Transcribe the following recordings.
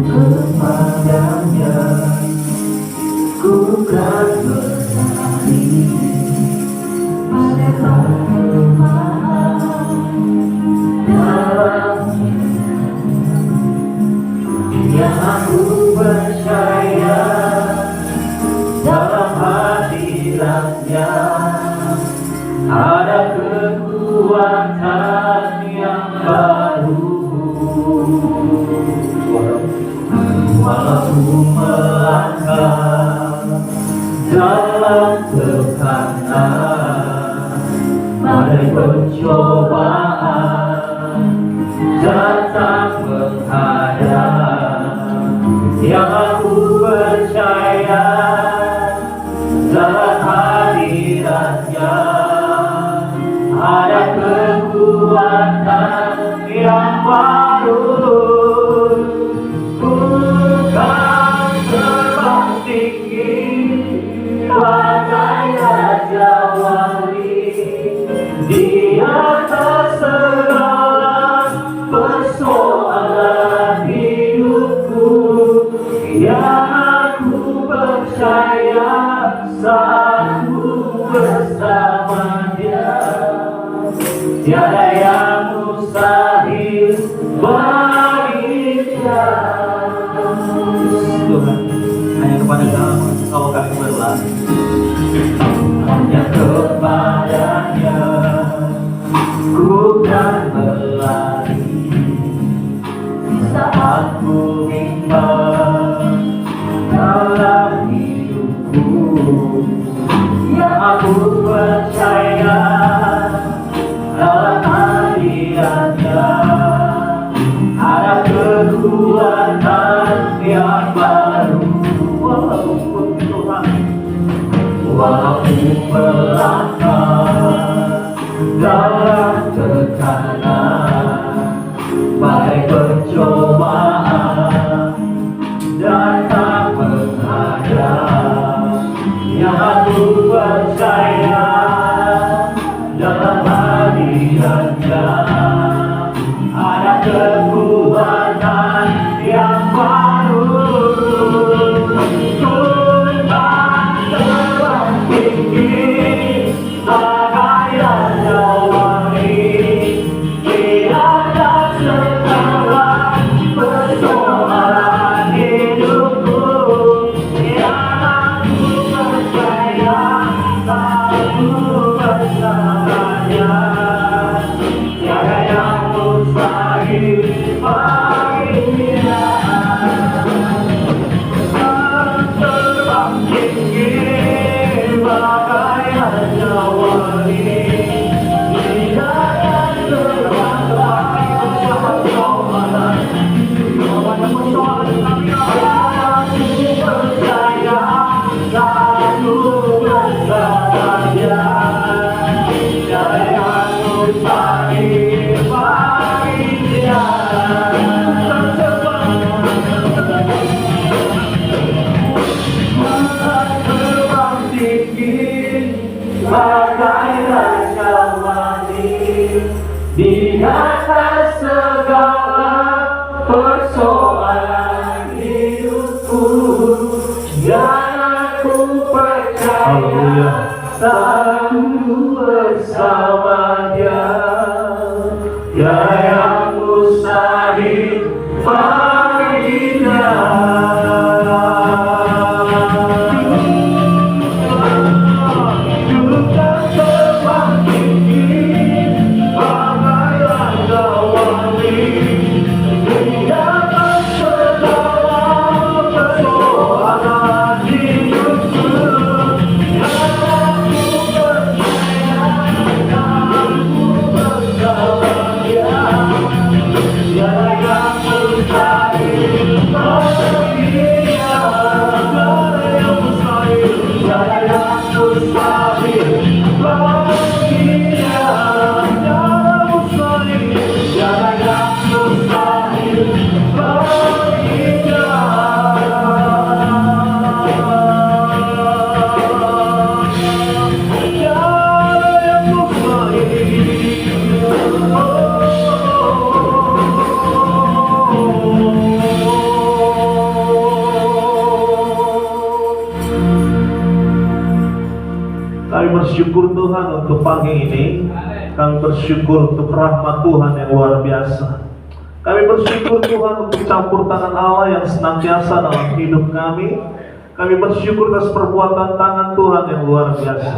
kepadanya, ku kan berlari pada kelemahan dalamnya. Yang aku percaya dalam hadiratnya ada kekuatan yang baru. Walaupun melangkah dalam tekanan, badai pencobaan datang menghadap, yang aku percaya dalam hadiratnya ada kekuatan yang baru. Bukan terbang tinggi bagai raja wali di atas segala persoalan hidupku, yang aku percaya saat ku bersama Dia. Tiada yang mustahil bagi Dia. Tuhan, hanya kepada Kau kami berlari, hanya kepadanya ku kan berlari. Saat ku bimbang dalam hidupku, yang aku percaya dalam hadiratnya ada kekuatan yang baru. Walaupun melangkah dalam tekanan, badai pencobaan datang menghadap, yang aku percaya dalam hadiratnya ada kekuatan yang baru. Bagai raja wali di atas segala persoalan hidupku, yang aku percaya selalu bersama Dia. Tiada yang mustahil bagi Dia. Yeah. bersyukur Tuhan untuk pagi ini. Kami bersyukur untuk rahmat Tuhan yang luar biasa. Kami bersyukur Tuhan untuk campur tangan Allah yang senantiasa dalam hidup kami. Kami bersyukur atas perbuatan tangan Tuhan yang luar biasa.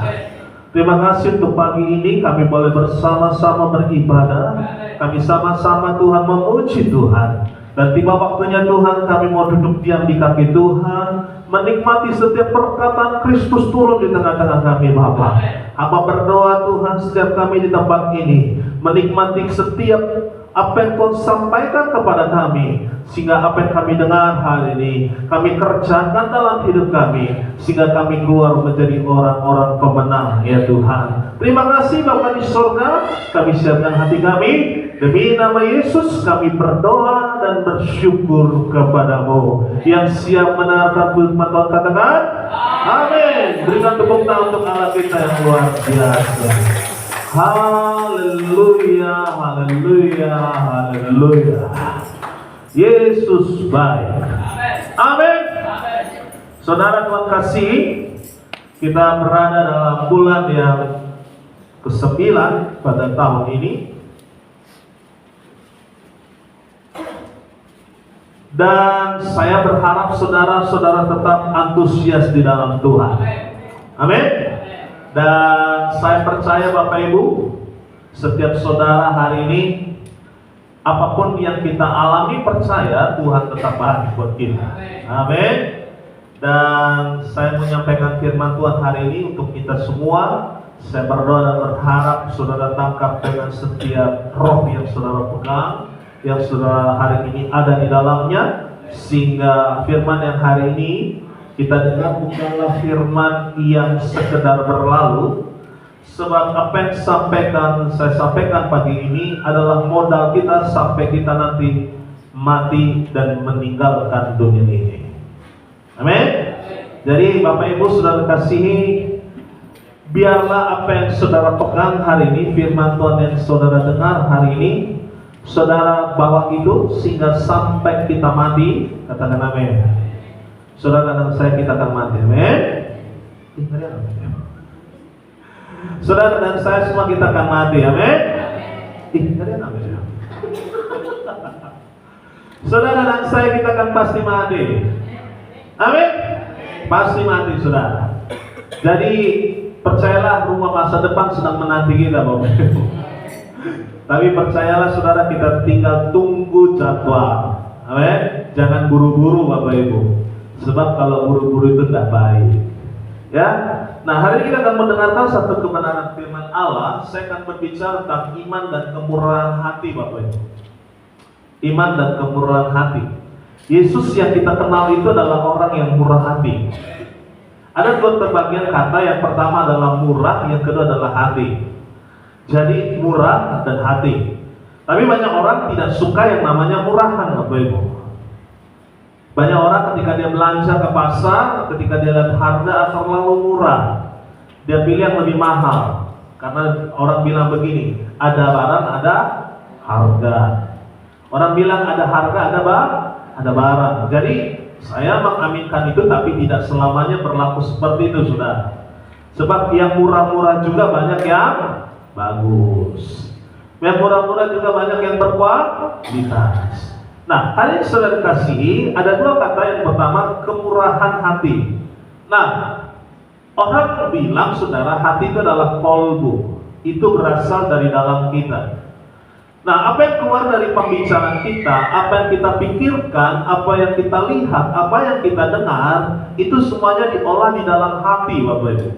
Terima kasih untuk pagi ini kami boleh bersama-sama beribadah. Kami sama-sama Tuhan memuji Tuhan. Dan tiba waktunya Tuhan kami mau duduk diam di kaki Tuhan, menikmati setiap perkataan Kristus turun di tengah-tengah kami Bapa. Hamba berdoa Tuhan setiap kami di tempat ini menikmati setiap apa yang Kau sampaikan kepada kami, sehingga apa yang kami dengar hari ini kami kerjakan dalam hidup kami, sehingga kami keluar menjadi orang-orang pemenang ya Tuhan. Terima kasih Bapa di surga, kami siapkan hati kami. Demi nama Yesus kami berdoa dan bersyukur kepadamu. Yang siap mendengarkan firman Tuhan katakan amin. Berikan tepuk tangan untuk Allah kita yang luar biasa. Haleluya, haleluya, haleluya. Yesus baik. Amin. Saudara Tuhan kasih, kita berada dalam bulan yang ke-9 pada tahun ini. Dan saya berharap saudara-saudara tetap antusias di dalam Tuhan. Amin. Dan saya percaya Bapak Ibu, setiap saudara hari ini, apapun yang kita alami, percaya Tuhan tetap baik buat kita. Amin. Dan saya menyampaikan firman Tuhan hari ini untuk kita semua. Saya berdoa dan berharap saudara tangkap dengan setiap roh yang saudara pegang, yang saudara hari ini ada di dalamnya, sehingga firman yang hari ini kita dengar bukanlah firman yang sekedar berlalu, sebab apa yang saya sampaikan pagi ini adalah modal kita sampai kita nanti mati dan meninggalkan dunia ini. Amin. Jadi Bapak Ibu saudara kasihi, biarlah apa yang saudara pegang hari ini, firman Tuhan yang saudara dengar hari ini, saudara bawa itu sehingga sampai kita mati. Katakan amin. Saudara dan saya kita akan mati. Amin. Saudara dan saya semua kita akan mati. Amin. Saudara dan saya kita akan pasti mati. Amin. Pasti mati saudara. Jadi percayalah rumah masa depan sedang menanti kita Bapak Ibu. Tapi percayalah saudara, kita tinggal tunggu jadwal. Amin. Jangan buru-buru Bapak Ibu. Sebab kalau buru-buru itu tidak baik. Ya. Nah, hari ini kita akan mendengarkan satu kebenaran firman Allah. Saya akan berbicara tentang iman dan kemurahan hati Bapak Ibu. Iman dan kemurahan hati. Yesus yang kita kenal itu adalah orang yang murah hati. Ada dua terbagian kata, yang pertama adalah murah, yang kedua adalah hati. Jadi murah dan hati. Tapi banyak orang tidak suka yang namanya murahan Bapak Ibu. Banyak orang ketika dia belanja ke pasar, ketika dia lihat harga terlalu murah, dia pilih yang lebih mahal. Karena orang bilang begini, ada barang, ada harga. Orang bilang ada harga, ada barang. Jadi saya mengaminkan itu, tapi tidak selamanya berlaku seperti itu saudara. Sebab yang murah-murah juga banyak yang bagus. Yang murah-murah juga banyak yang berkualitas. Nah, hari ini saudara kasih, ada dua kata. Yang pertama, kemurahan hati. Nah, orang bilang saudara, hati itu adalah kolbu. Itu berasal dari dalam kita. Nah, apa yang keluar dari pembicaraan kita, apa yang kita pikirkan, apa yang kita lihat, apa yang kita dengar, itu semuanya diolah di dalam hati Bapak Ibu.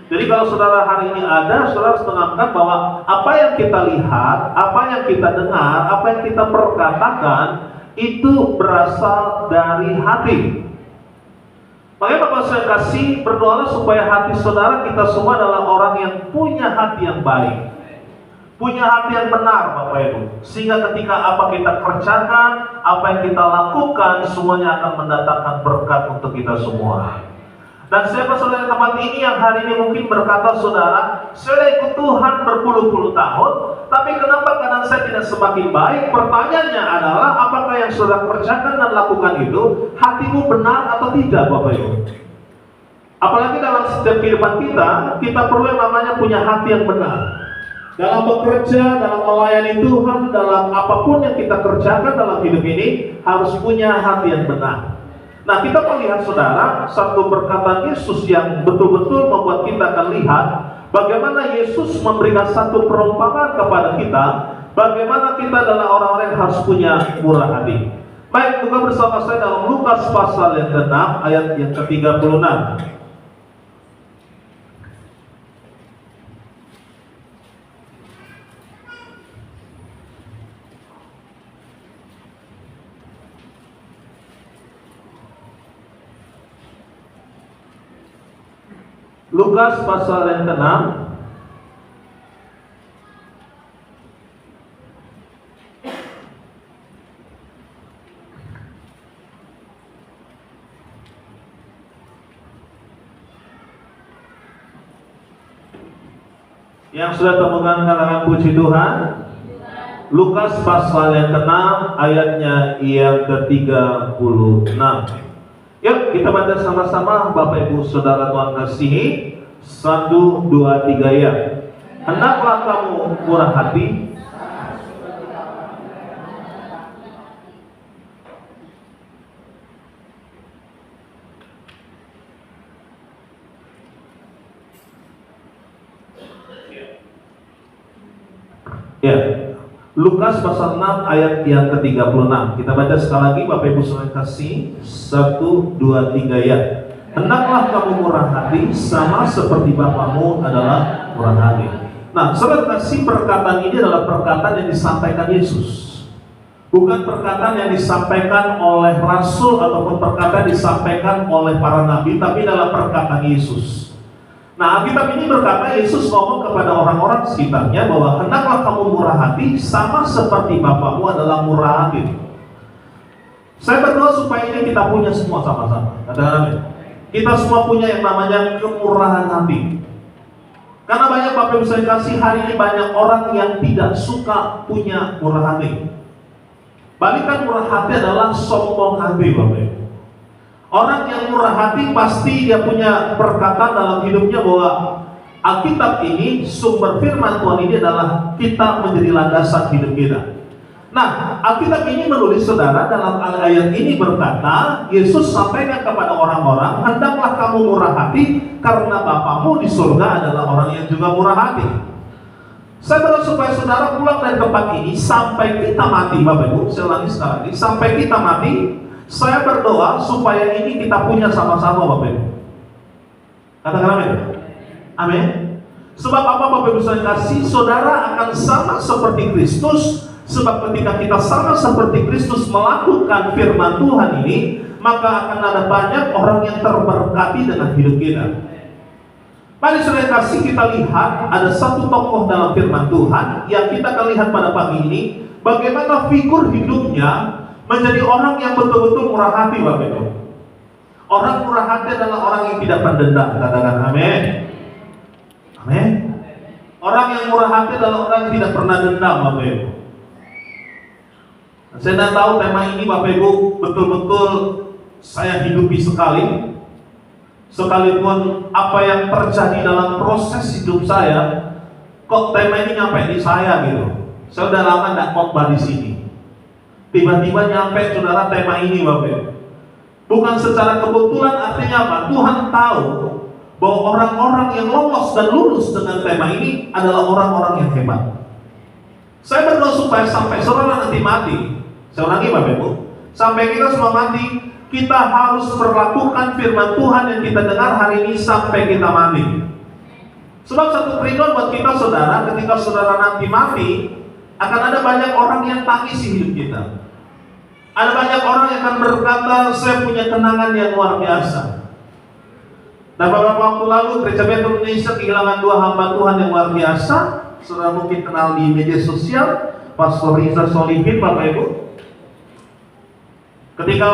Jadi kalau saudara hari ini ada, saudara harus menganggap bahwa apa yang kita lihat, apa yang kita dengar, apa yang kita perkatakan, itu berasal dari hati. Makanya Bapak saya kasih, berdoalah supaya hati saudara, kita semua adalah orang yang punya hati yang baik, punya hati yang benar Bapak Ibu. Sehingga ketika apa kita kerjakan, apa yang kita lakukan, semuanya akan mendatangkan berkat untuk kita semua. Dan siapa saudara tempat ini yang hari ini mungkin berkata, saudara, saya ikut Tuhan berpuluh-puluh tahun, tapi kenapa keadaan saya tidak semakin baik? Pertanyaannya adalah, apakah yang saudara kerjakan dan lakukan itu hatimu benar atau tidak Bapak Ibu? Apalagi dalam setiap kehidupan kita, kita perlu yang namanya punya hati yang benar. Dalam bekerja, dalam melayani Tuhan, dalam apapun yang kita kerjakan dalam hidup ini, harus punya hati yang benar. Nah, kita melihat saudara, satu perkataan Yesus yang betul-betul membuat kita akan lihat bagaimana Yesus memberikan satu perumpamaan kepada kita, bagaimana kita adalah orang-orang yang harus punya murah hati. Baik, buka bersama saya dalam Lukas pasal yang ke-6 ayat yang ke-36. Lukas pasal yang ke-6 yang sudah temukan katakan puji Tuhan. Lukas pasal yang ke-6 ayatnya yang ke-36. Yuk kita baca sama-sama Bapak Ibu Saudara Tuhan kasihi. 1, 2, 3 ya. Hendaklah kamu murah hati ya. Lukas pasal 6 ayat yang ke-36. Kita baca sekali lagi Bapak Ibu Saudara kasih. 1, 2, 3 ya. Hendaklah kamu murah hati sama seperti Bapamu adalah murah hati. Nah, saudara kasih, perkataan ini adalah perkataan yang disampaikan Yesus. Bukan perkataan yang disampaikan oleh Rasul ataupun perkataan yang disampaikan oleh para nabi, tapi adalah perkataan Yesus. Nah, Alkitab ini berkata Yesus ngomong kepada orang-orang sekitarnya bahwa hendaklah kamu murah hati sama seperti Bapamu adalah murah hati. Saya berdoa supaya ini kita punya semua sama-sama. Katakan kita semua punya yang namanya kemurahan hati. Karena banyak Bapak Ibu saya kasih, hari ini banyak orang yang tidak suka punya murah hati. Balikan murah hati adalah sombong hati Bapak Ibu. Orang yang murah hati pasti dia punya perkataan dalam hidupnya bahwa Alkitab ini, sumber firman Tuhan ini adalah kita menjadi landasan hidup kita. Nah, Alkitab ini menulis saudara dalam ayat ini berkata, Yesus sampaikan kepada orang-orang, hendaklah kamu murah hati karena Bapamu di surga adalah orang yang juga murah hati. Saya berdoa supaya saudara pulang dari tempat ini sampai kita mati, Bapak Ibu. Saya ulangi sekali lagi, sampai kita mati. Saya berdoa supaya ini kita punya sama-sama, Bapak Ibu. Katakan amin. Amin. Sebab apa Bapak Ibu saya kasih, saudara akan sama seperti Kristus. Sebab ketika kita sama seperti Kristus melakukan firman Tuhan ini, maka akan ada banyak orang yang terberkati dengan hidup kita. Mari saudara kasih, kita lihat ada satu tokoh dalam firman Tuhan yang kita akan lihat pada pagi ini, bagaimana figur hidupnya menjadi orang yang betul-betul murah hati, Bapak Ibu. Orang murah hati adalah orang yang tidak pendendam. Katakan amin. Amin. Orang yang murah hati adalah orang yang tidak pernah dendam, Bapak Ibu. Saya tidak tahu tema ini Bapak Ibu betul-betul saya hidupi sekali. Sekalipun apa yang terjadi dalam proses hidup saya, kok tema ini nyampe di saya gitu. Saya udah lama tidak khotbah di sini. Tiba-tiba nyampe saudara tema ini Bapak Ibu. Bukan secara kebetulan, artinya apa? Tuhan tahu bahwa orang-orang yang lolos dan lulus dengan tema ini adalah orang-orang yang hebat. Saya berdoa supaya sampai saudara nanti mati. Saya ulangi Bapak Ibu, sampai kita semua mati, kita harus melakukan firman Tuhan yang kita dengar hari ini sampai kita mati. Sebab satu kerinduan buat kita saudara, ketika saudara nanti mati, akan ada banyak orang yang tangis di hidup kita. Ada banyak orang yang akan berkata, saya punya kenangan yang luar biasa. Dan beberapa waktu lalu Gereja Bethel Indonesia kehilangan 2 hamba Tuhan yang luar biasa. Saudara mungkin kenal di media sosial, Pastor Riza Solihin, Bapak Ibu. Ketika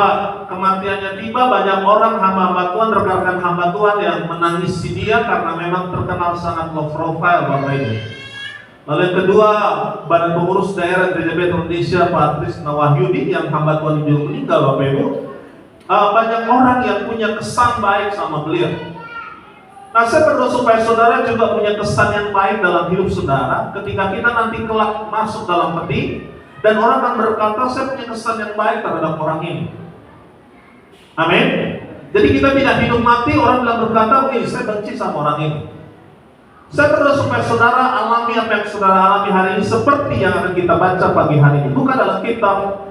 kematiannya tiba, banyak orang hamba-hamba Tuhan, rekan-rekan hamba Tuhan yang menangisi dia karena memang terkenal sangat low profile, Bapak Ibu. Lalu yang kedua, Badan Pengurus Daerah Gereja Bethel Indonesia, Pak Trisna Wahyudi, yang hamba Tuhan juga meninggal, Bapak Ibu. Banyak orang yang punya kesan baik sama beliau. Nah, saya berdoa supaya saudara juga punya kesan yang baik dalam hidup saudara ketika kita nanti kelak masuk dalam peti dan orang akan berkata, saya punya kesan yang baik terhadap orang ini. Amin. Jadi kita tidak hidup mati, orang bilang berkata, wih, saya benci sama orang ini. Saya berdoa supaya saudara alami apa yang saudara alami hari ini seperti yang akan kita baca pagi hari ini. Bukan dalam kitab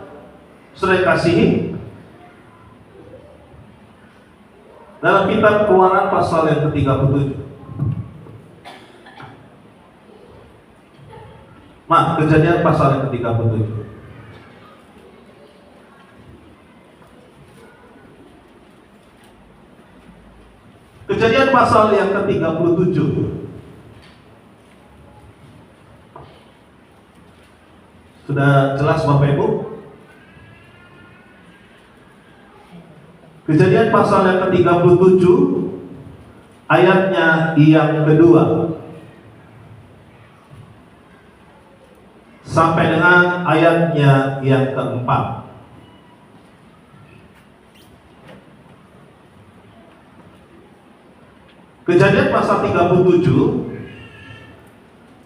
saudara kasihi, dalam kitab Keluaran pasal yang ke-37. Kejadian pasal yang ke-37. Kejadian pasal yang ke-37. Sudah jelas Bapak Ibu? Kejadian pasal yang ke-37 ayatnya yang kedua sampai dengan ayatnya yang keempat. Kejadian pasal 37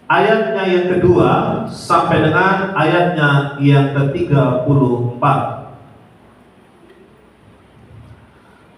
ayatnya yang kedua sampai dengan ayatnya yang ke-34.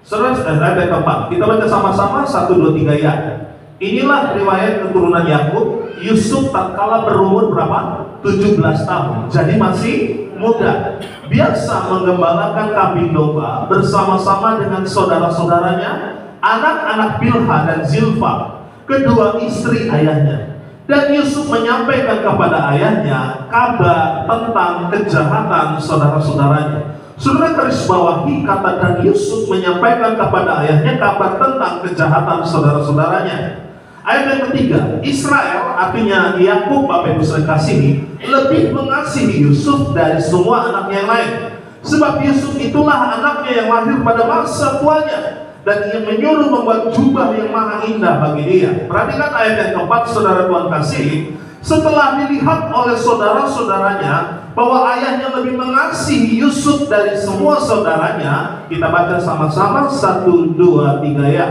Saudara, ayat keempat. Kita baca sama-sama 1, 2, 3 ya. Inilah riwayat keturunan Yakub. Yusuf tatkala berumur berapa? 17 tahun. Jadi masih muda. Biasa menggembalakan kambing domba bersama-sama dengan saudara-saudaranya, anak-anak Bilha dan Zilfa, kedua istri ayahnya. Dan Yusuf menyampaikan kepada ayahnya kabar tentang kejahatan saudara-saudaranya. Saudara garis bawahi kata, dan Yusuf menyampaikan kepada ayahnya kabar tentang kejahatan saudara-saudaranya. Ayat yang ketiga, Israel artinya Yakub, Bapak Ibu saudara kasihi, lebih mengasihi Yusuf dari semua anak yang lain. Sebab Yusuf itulah anaknya yang lahir pada masa tuanya, dan ia menyuruh membuat jubah yang maha indah bagi dia. Perhatikan ayat yang keempat, saudara Tuhan kasihi. Setelah dilihat oleh saudara-saudaranya bahwa ayahnya lebih mengasihi Yusuf dari semua saudaranya, kita baca sama-sama 1, 2, 3 ya.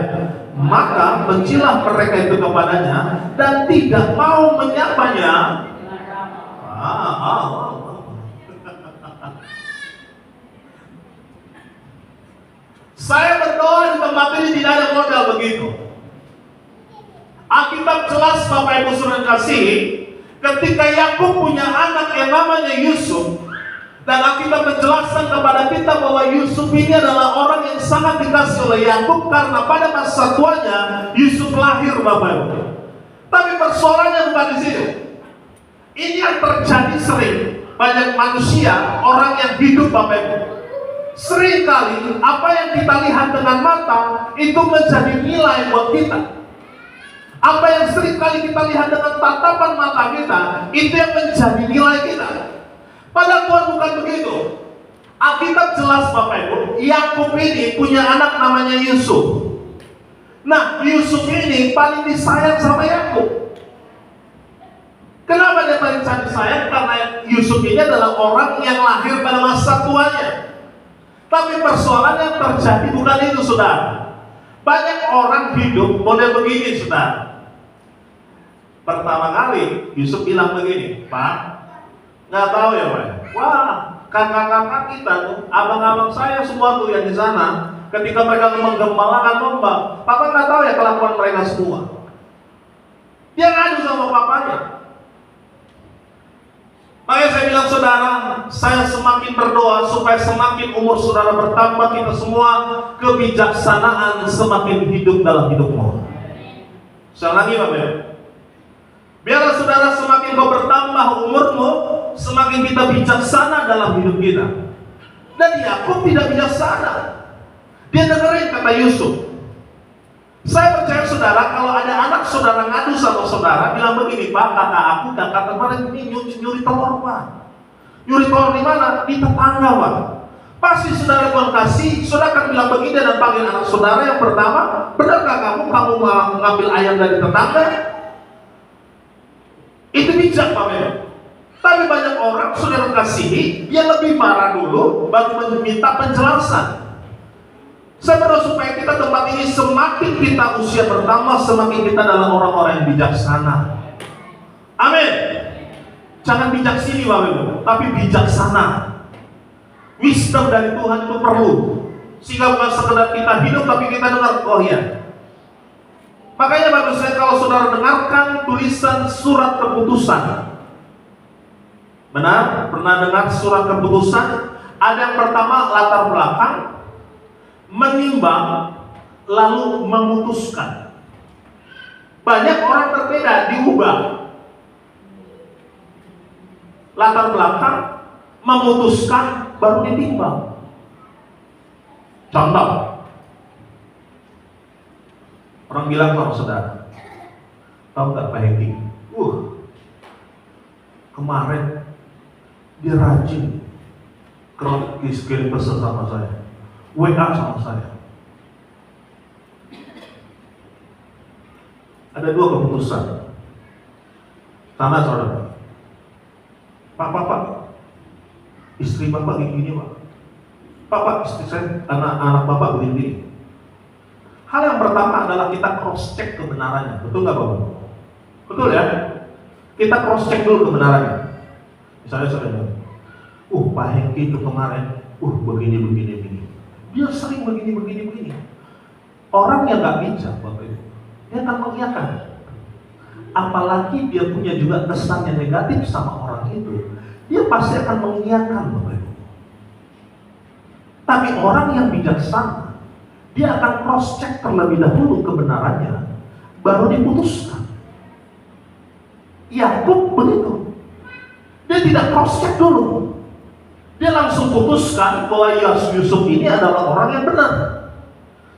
Maka bencilah mereka itu kepadanya dan tidak mau menyapanya. Saya berdoa di tempat ini tidak ada modal begitu. Alkitab jelas Bapak Ibu saudara kasih, ketika Yakub punya anak yang namanya Yusuf, dan Alkitab menjelaskan kepada kita bahwa Yusuf ini adalah orang yang sangat dikasih oleh Yakub karena pada masa tuanya Yusuf lahir Bapak Ibu. Tapi persoalannya bukan di sini. Ini yang terjadi sering. Banyak manusia, orang yang hidup Bapak Ibu, seringkali apa yang kita lihat dengan mata itu menjadi nilai buat kita. Apa yang seringkali kita lihat dengan tatapan mata kita, itu yang menjadi nilai kita. Padahal Tuhan bukan begitu. Alkitab jelas Bapak Ibu, Yakub ini punya anak namanya Yusuf. Nah, Yusuf ini paling disayang sama Yakub. Kenapa dia paling disayang? Karena Yusuf ini adalah orang yang lahir pada masa tuanya. Tapi persoalan yang terjadi bukan itu, saudara. Banyak orang hidup model begini, saudara. Pertama kali Yusuf bilang begini, Pak, nggak tahu ya Pak. Wah, kakak-kakak kita tuh, abang-abang saya semua tuh yang di sana, ketika mereka menggembalakan domba, Papa nggak tahu ya kelakuan mereka semua. Dia ngadu sama papanya. Makanya saya bilang saudara, saya semakin berdoa supaya semakin umur saudara bertambah, kita semua kebijaksanaan semakin hidup dalam hidupmu. Sekali lagi Bapak ya. Biarlah saudara semakin kau bertambah umurmu, semakin kita bijaksana dalam hidup kita. Dan Yakub tidak bijaksana. Dia dengerin kata Yusuf. Saya percaya saudara, kalau ada anak saudara ngadu sama saudara, bilang begini, Pak, kata aku dan kata kemarin ini nyuri telur Pak. Nyuri telur di mana? Di tetangga Pak. Pasti saudara Tuhan kasih, saudara akan bilang begini dan panggil anak saudara yang pertama, benarkah kamu mengambil ayam dari tetangga? Itu bijak Pak Mem. Tapi banyak orang saudara kasihi, dia lebih marah dulu baru meminta penjelasan. Saya berdoa supaya kita tempat ini semakin kita usia bertambah, semakin kita adalah orang-orang yang bijaksana. Amin. Jangan bijak sini Bapak Ibu, tapi bijaksana. Wisdom dari Tuhan itu perlu, sehingga bukan sekedar kita hidup, tapi kita dengar, oh iya. Makanya bagus saya kalau saudara dengarkan tulisan surat keputusan. Benar? Pernah dengar surat keputusan? Ada yang pertama latar belakang, menimbang, lalu memutuskan. Banyak orang berbeda, diubah. Latar belakang, memutuskan, baru ditimbang. Contoh, orang bilang sama saudara, tahu nggak Pak Hengki? Kemarin dia rajin kirim pesan sama saya, WA sama saya. Ada dua keputusan. Tanya saudara, Pak, istri Bapak gini Pak, istri saya, anak Bapak begini. Hal yang pertama adalah kita cross check kebenarannya, betul nggak Bapak? Betul ya? Kita cross check dulu kebenarannya. Misalnya saudara, Pak Hengki itu kemarin, begini. Dia sering begini. Orang yang nggak bijak, Bapak Ibu, dia akan mengiyakan. Apalagi dia punya juga kesan yang negatif sama orang itu, dia pasti akan mengiyakan, Bapak Ibu. Tapi orang yang bijaksana, dia akan cross check terlebih dahulu kebenarannya, baru diputuskan. Yakub begitu. Dia tidak cross check dulu. Dia langsung putuskan bahwa Yusuf ini adalah orang yang benar.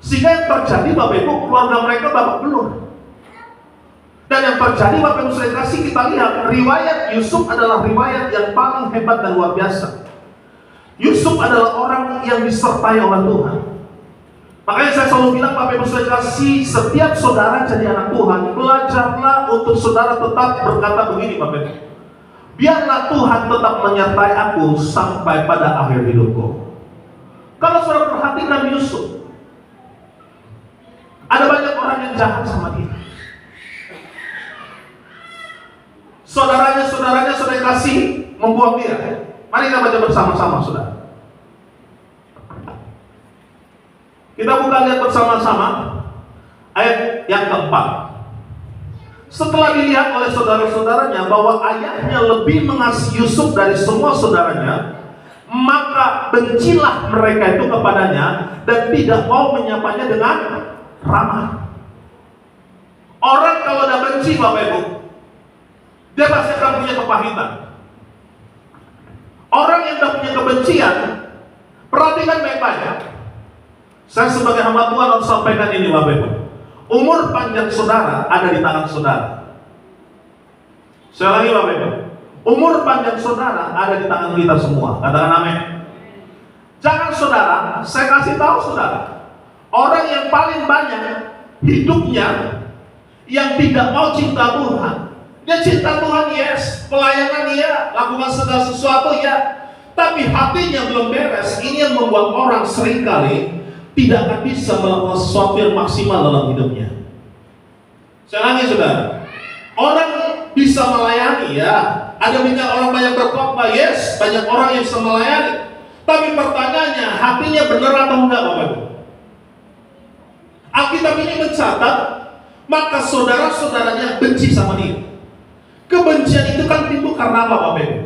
Sehingga yang terjadi Bapak Ibu, keluarga mereka babak belur. Dan yang terjadi Bapak Ibu saya kasih kita lihat, riwayat Yusuf adalah riwayat yang paling hebat dan luar biasa. Yusuf adalah orang yang disertai oleh Tuhan. Makanya saya selalu bilang Bapak Ibu saya kasih, setiap saudara jadi anak Tuhan, belajarlah untuk saudara tetap berkata begini Bapak Ibu. Biarlah Tuhan tetap menyertai aku sampai pada akhir hidupku. Kalau saudara perhatikan Yusuf, ada banyak orang yang jahat sama dia. Saudaranya sudah kasih membuang dia. Mari kita baca bersama-sama saudara. Kita buka lihat bersama-sama ayat yang keempat. Setelah dilihat oleh saudara-saudaranya bahwa ayahnya lebih mengasihi Yusuf dari semua saudaranya, maka bencilah mereka itu kepadanya dan tidak mau menyapanya dengan ramah. Orang kalau udah benci Bapak Ibu, dia pasti akan punya kepahitan. Orang yang udah punya kebencian, perhatikan baik-baik. Saya sebagai hamba Tuhan harus sampaikan ini Bapak Ibu. Umur panjang saudara ada di tangan saudara. Sekali lagi Bapak Ibu, umur panjang saudara ada di tangan kita semua. Katakan amin. Jangan saudara, saya kasih tahu saudara, orang yang paling banyak hidupnya yang tidak mau cinta Tuhan. Dia cinta Tuhan, yes, pelayanan ya, lakukan segala sesuatu ya, tapi hatinya belum beres. Ini yang membuat orang seringkali tidak akan bisa melakukan sesuatu yang maksimal dalam hidupnya. Saya lagi saudara, orang bisa melayani ya, ada banyak orang banyak berkhotbah, yes, banyak orang yang bisa melayani. Tapi pertanyaannya, hatinya benar atau enggak Bapak Ibu? Alkitab ini mencatat, maka saudara-saudaranya benci sama dia. Kebencian itu kan timbul karena apa Bapak Ibu?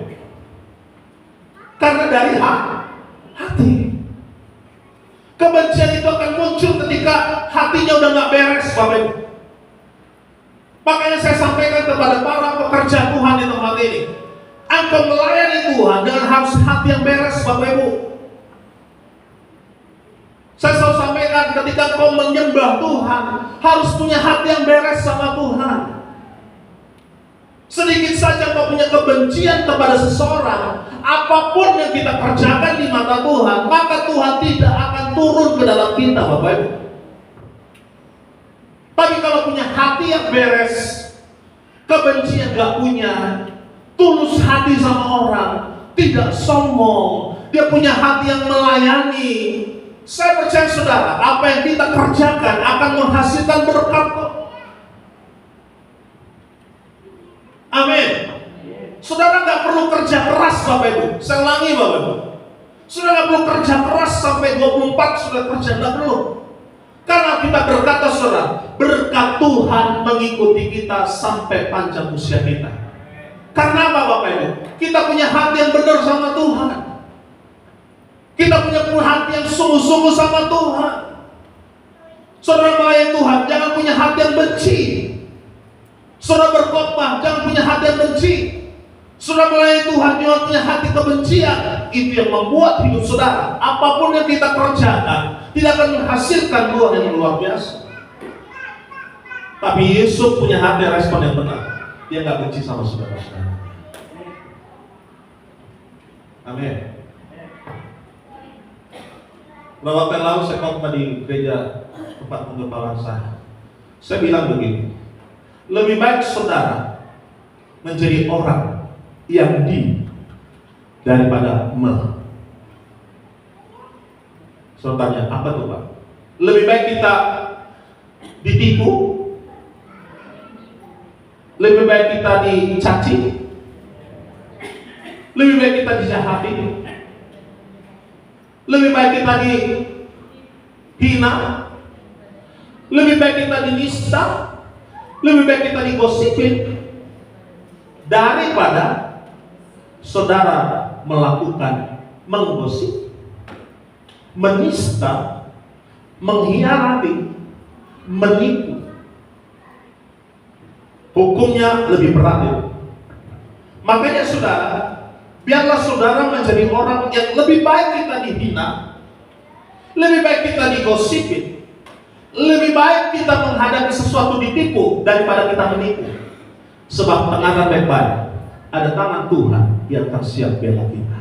Karena dari hati. Kebencian itu akan muncul ketika hatinya udah gak beres Bapak Ibu. Makanya saya sampaikan kepada para pekerja Tuhan di tempat ini, engkau melayani Tuhan dengan harus hati yang beres Bapak Ibu. Saya selalu sampaikan ketika kau menyembah Tuhan, harus punya hati yang beres sama Tuhan. Sedikit saja kau punya kebencian kepada seseorang, apapun yang kita kerjakan di mata Tuhan, maka Tuhan tidak akan turun ke dalam kita Bapak Ibu. Tapi kalau punya hati yang beres, kebencian gak punya, tulus hati sama orang, tidak sombong, dia punya hati yang melayani, Saya percaya saudara, apa yang kita kerjakan akan menghasilkan berkat kok. Amin. Saudara nggak perlu kerja keras Bapak Ibu. Saya ulangi Bapak Ibu. Saudara nggak perlu kerja keras sampai 24 sudah kerja, nggak perlu. Karena kita berkata saudara, berkat Tuhan mengikuti kita sampai panjang usia kita. Karena apa Bapak Ibu? Kita punya hati yang benar sama Tuhan. Kita punya hati yang sungguh-sungguh sama Tuhan. Saudara melayani Tuhan, jangan punya hati yang benci. Saudara berkhotbah, jangan punya hati yang benci. Saudara melayani Tuhan, jangan punya hati kebencian. Itu yang membuat hidup saudara, apapun yang kita kerjakan, tidak akan menghasilkan buah yang luar biasa. Tapi Yesus punya hati respon yang benar. Dia nggak benci sama saudara-saudara. Amin. Beberapa waktu lalu saya khotbah di gereja tempat penggempalan saya. Saya bilang begini, lebih baik saudara menjadi orang yang di daripada me. Saudara tanya, apa tuh Pak? Lebih baik kita ditipu, lebih baik kita dicaci, lebih baik kita dijahati, lebih baik kita dihina, lebih baik kita dinista, lebih baik kita digosipin, daripada saudara melakukan menggosip, menista, mengkhianati, menipu. Hukumnya lebih berat ya. Makanya saudara, biarlah saudara menjadi orang yang lebih baik kita dihina, lebih baik kita digosipin, lebih baik kita menghadapi sesuatu ditipu daripada kita menipu. Sebab tenganan baik-baik, ada tangan Tuhan yang tersiap bela kita.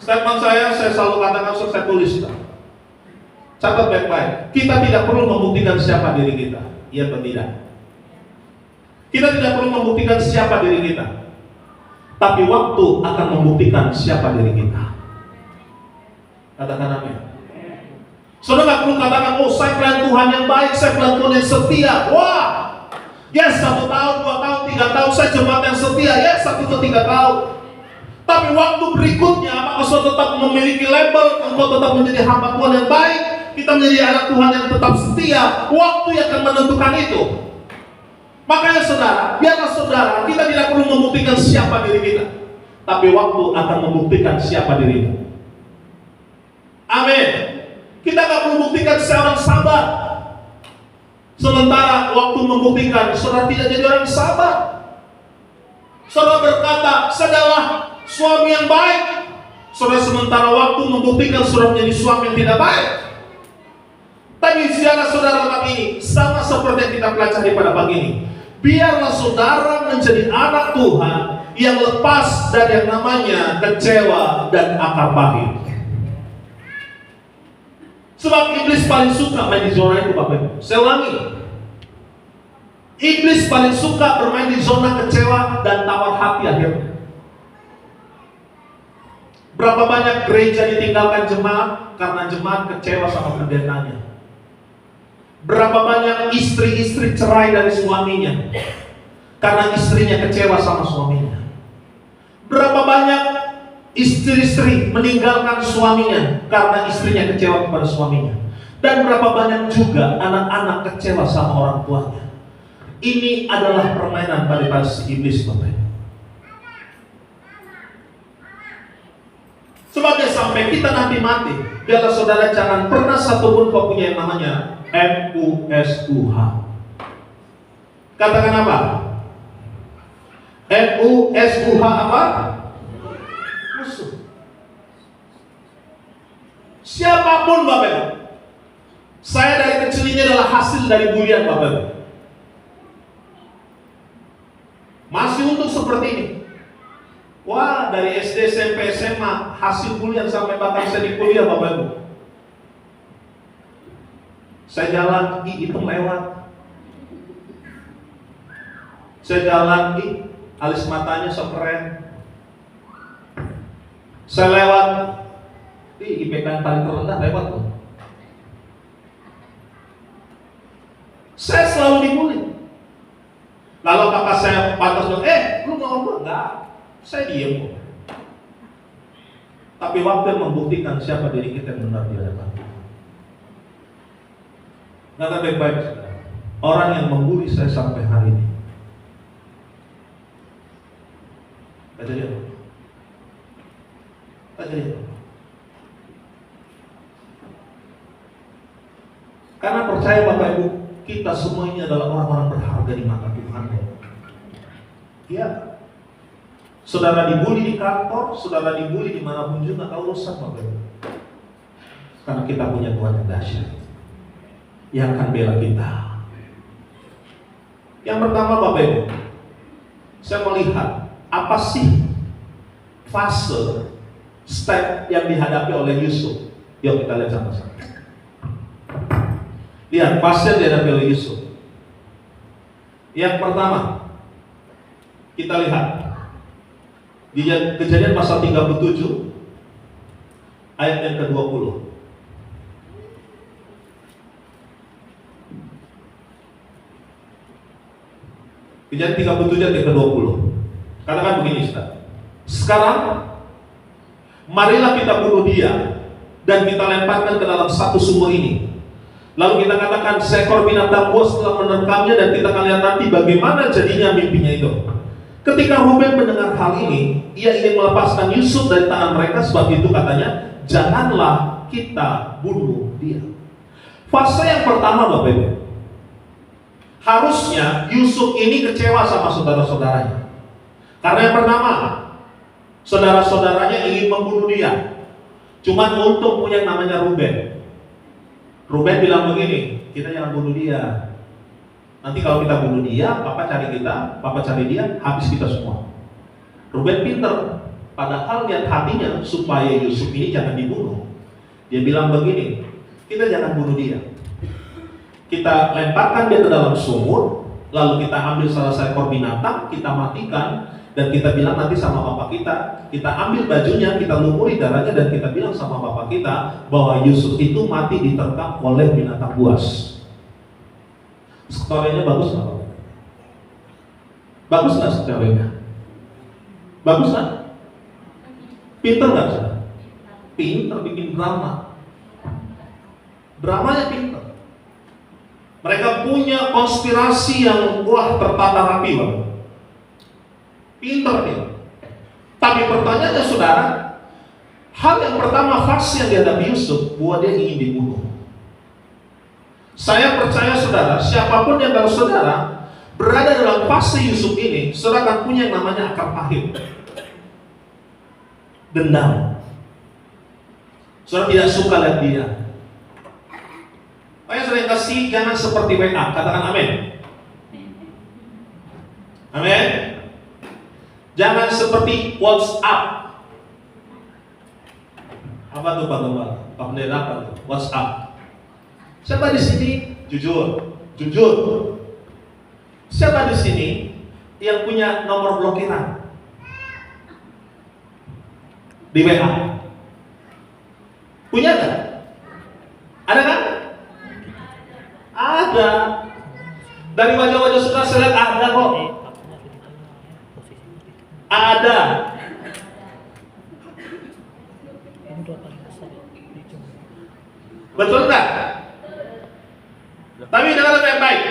Statement saya selalu katakan, saya tulis. Catat baik-baik, kita tidak perlu membuktikan siapa diri kita, iya atau tidak? Kita tidak perlu membuktikan siapa diri kita, tapi waktu akan membuktikan siapa diri kita. Katakan amin. Saudara nggak perlu katakan, oh saya pelayan Tuhan yang baik, saya pelayan Tuhan yang setia. Wah, yes 1 tahun, 2 tahun, 3 tahun saya jemaat yang setia, yes 1 atau 3 tahun. Tapi waktu berikutnya, apakah saudara tetap memiliki label, engkau tetap menjadi hamba Tuhan yang baik, kita menjadi anak Tuhan yang tetap setia, waktu yang akan menentukan itu. Makanya saudara, biarlah saudara, kita tidak perlu membuktikan siapa diri kita, tapi waktu akan membuktikan siapa diri kita. Amin. Kita nggak perlu membuktikan seorang sabar, sementara waktu membuktikan saudara tidak jadi orang sabar. Saudara berkata, saya adalah suami yang baik, saudara sementara waktu membuktikan saudara menjadi suami yang tidak baik. Tapi saudara lengkap ini sama seperti yang kita pelajari pada pagi ini. Biarlah saudara menjadi anak Tuhan yang lepas dari yang namanya kecewa dan akar pahit. Sebab iblis paling suka main di zona itu Bapak Ibu. Saya ulangi, iblis paling suka bermain di zona kecewa dan tawar hati akhirnya. Berapa banyak gereja ditinggalkan jemaat karena jemaat kecewa sama pendetanya. Berapa banyak istri-istri cerai dari suaminya karena istrinya kecewa sama suaminya. Berapa banyak istri-istri meninggalkan suaminya karena istrinya kecewa kepada suaminya. Dan berapa banyak juga anak-anak kecewa sama orang tuanya. Ini adalah permainan daripada si iblis Bapak. Sebab dia sampai kita nanti mati, biarlah saudara jangan pernah satupun kau punya yang namanya MUSUH. Katakan apa? MUSUH apa? Musuh. Siapapun Bapak Ibu, saya dari kecil ini adalah hasil dari bulian Bapak Ibu. Masih untuk seperti ini. Wah, dari SD, SMP, SMA hasil bulian sampai bahkan saya di kuliah Bapak Ibu. Saya jalan, hitam lewat. Saya jalan, alis matanya sekeren. Saya lewat, IPK yang paling terendah lewat tuh. Saya selalu dibully. Lalu kakak saya pantas bilang, lu ngomong enggak? Saya diem kok. Tapi waktu membuktikan siapa diri kita yang benar di hadapan Tuhan. Kata baik-baik, orang yang membuli saya sampai hari ini. Baca dia. Baca dia. Karena percaya Bapak Ibu, kita semua ini adalah orang-orang berharga di mata Tuhan. Ya. Saudara dibully di kantor, saudara dibully dimanapun juga, tak urusan Bapak Ibu. Karena kita punya Tuhan yang dahsyat, yang akan bela kita. Yang pertama Bapak Ibu, saya melihat apa sih fase, step yang dihadapi oleh Yusuf. Yuk kita lihat sama-sama. Lihat fase yang dihadapi oleh Yusuf. Yang pertama, kita lihat di Kejadian pasal 37 ayat yang ke-20. Kejadian 37 ayat yang ke-20. Katakan begini, Ustaz. Sekarang marilah kita bunuh dia dan kita lemparkan ke dalam satu sumur ini. Lalu kita katakan seekor binatang buas telah menerkamnya dan kita akan lihat nanti bagaimana jadinya mimpinya itu. Ketika Ruben mendengar hal ini, ia ingin melepaskan Yusuf dari tangan mereka, sebab itu katanya, janganlah kita bunuh dia. Fase yang pertama Bapak Ibu, harusnya Yusuf ini kecewa sama saudara-saudaranya. Karena yang pertama, saudara-saudaranya ingin membunuh dia. Cuman untung punya yang namanya Ruben. Ruben bilang begini, kita jangan bunuh dia. Nanti kalau kita bunuh dia, Papa cari kita, Papa cari dia, habis kita semua. Ruben pinter, padahal niat hatinya supaya Yusuf ini jangan dibunuh. Dia bilang begini, kita jangan bunuh dia. Kita lemparkan dia ke dalam sumur, lalu kita ambil salah seekor binatang, kita matikan, dan kita bilang nanti sama bapak kita ambil bajunya, kita lumuri darahnya, dan kita bilang sama bapak kita bahwa Yusuf itu mati diterkam oleh binatang buas. Story-nya bagus nggak? Bagus nggak story-nya? Bagus nggak? Pinter nggak? Pinter bikin drama. Dramanya pinter. Mereka punya konspirasi yang tertata rapi, Bang. Pinter dia. Tapi pertanyaannya saudara, hal yang pertama fase yang dihadapi Yusuf, bahwa dia ingin dibunuh. Saya percaya saudara, siapapun yang dari saudara berada dalam fase Yusuf ini, saudara akan punya yang namanya akar pahit, dendam. Saudara tidak suka lihat dia. Makanya saudara yang kasih, jangan seperti WA, katakan amin. Amin. Jangan seperti WhatsApp. Apa tuh Pak Gembala? Pak Pendeta apa tuh? WhatsApp. Siapa di sini jujur? Siapa di sini yang punya nomor blokiran di WA? Punya nggak? Ada kan? Ada. Dari wajah-wajah saudara saya lihat ada kok. Ada. Betul nggak? Tapi dengar baik-baik.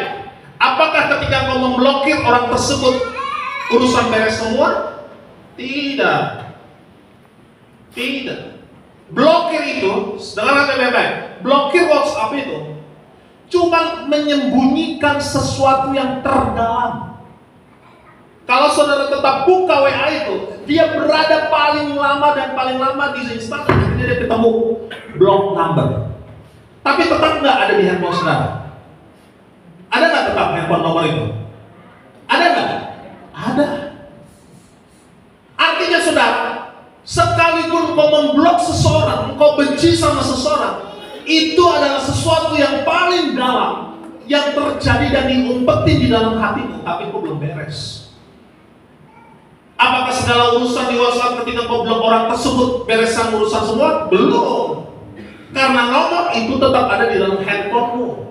Apakah ketika kau memblokir orang tersebut urusan beres semua? Tidak. Blokir itu, dengar baik-baik. Blokir WhatsApp itu cuma menyembunyikan sesuatu yang terdalam. Kalau saudara tetap buka WA itu, dia berada paling lama di instansi dia ketemu block number. Tapi tetap nggak ada di handphone saudara. Ada nggak tetap handphone nomor itu? Ada nggak? Ada. Artinya saudara, sekalipun kau memblok seseorang, kau benci sama seseorang, itu adalah sesuatu yang paling dalam yang terjadi dan diumpetin di dalam hatimu, tapi kau belum beres. Apakah segala urusan di WhatsApp ketika kau blok orang tersebut beresan urusan semua? Belum. Karena nomor itu tetap ada di dalam handphonemu.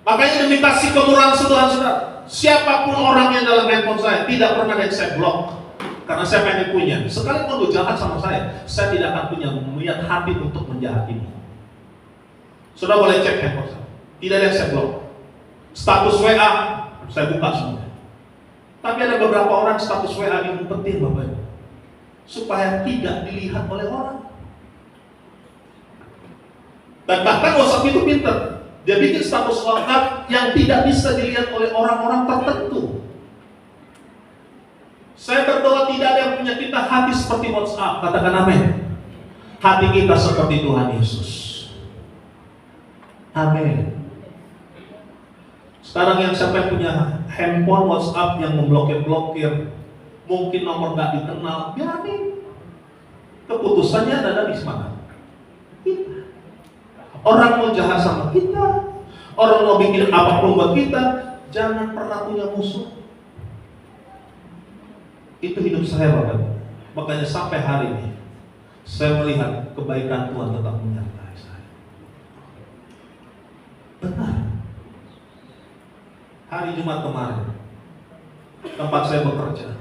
Makanya demi kasih kemurahan saudara-saudara, siapapun orang yang dalam handphone saya tidak pernah ada yang saya blok. Karena saya pengen punya. Sekalipun lu jahat sama saya tidak akan punya melihat hati untuk menjahatimu. Saudara boleh cek handphone saya. Tidak ada yang saya blok. Status WA saya buka semua. Tapi ada beberapa orang status WA diumpetin Bapak Ibu, supaya tidak dilihat oleh orang. Dan bahkan WhatsApp itu pintar. Dia bikin status WhatsApp yang tidak bisa dilihat oleh orang-orang tertentu. Saya berdoa tidak ada yang punya kita hati seperti WhatsApp. Katakan amin. Hati kita seperti Tuhan Yesus. Amin. Sekarang yang siapa yang punya handphone WhatsApp yang memblokir-blokir, mungkin nomor nggak dikenal, biarin. Keputusannya ada di mana? Kita. Orang mau jahat sama kita, orang mau bikin apapun buat kita, jangan pernah punya musuh. Itu hidup saya Bapak. Makanya sampai hari ini saya melihat kebaikan Tuhan tetap menyertai saya. Benar. Hari Jumat kemarin, tempat saya bekerja,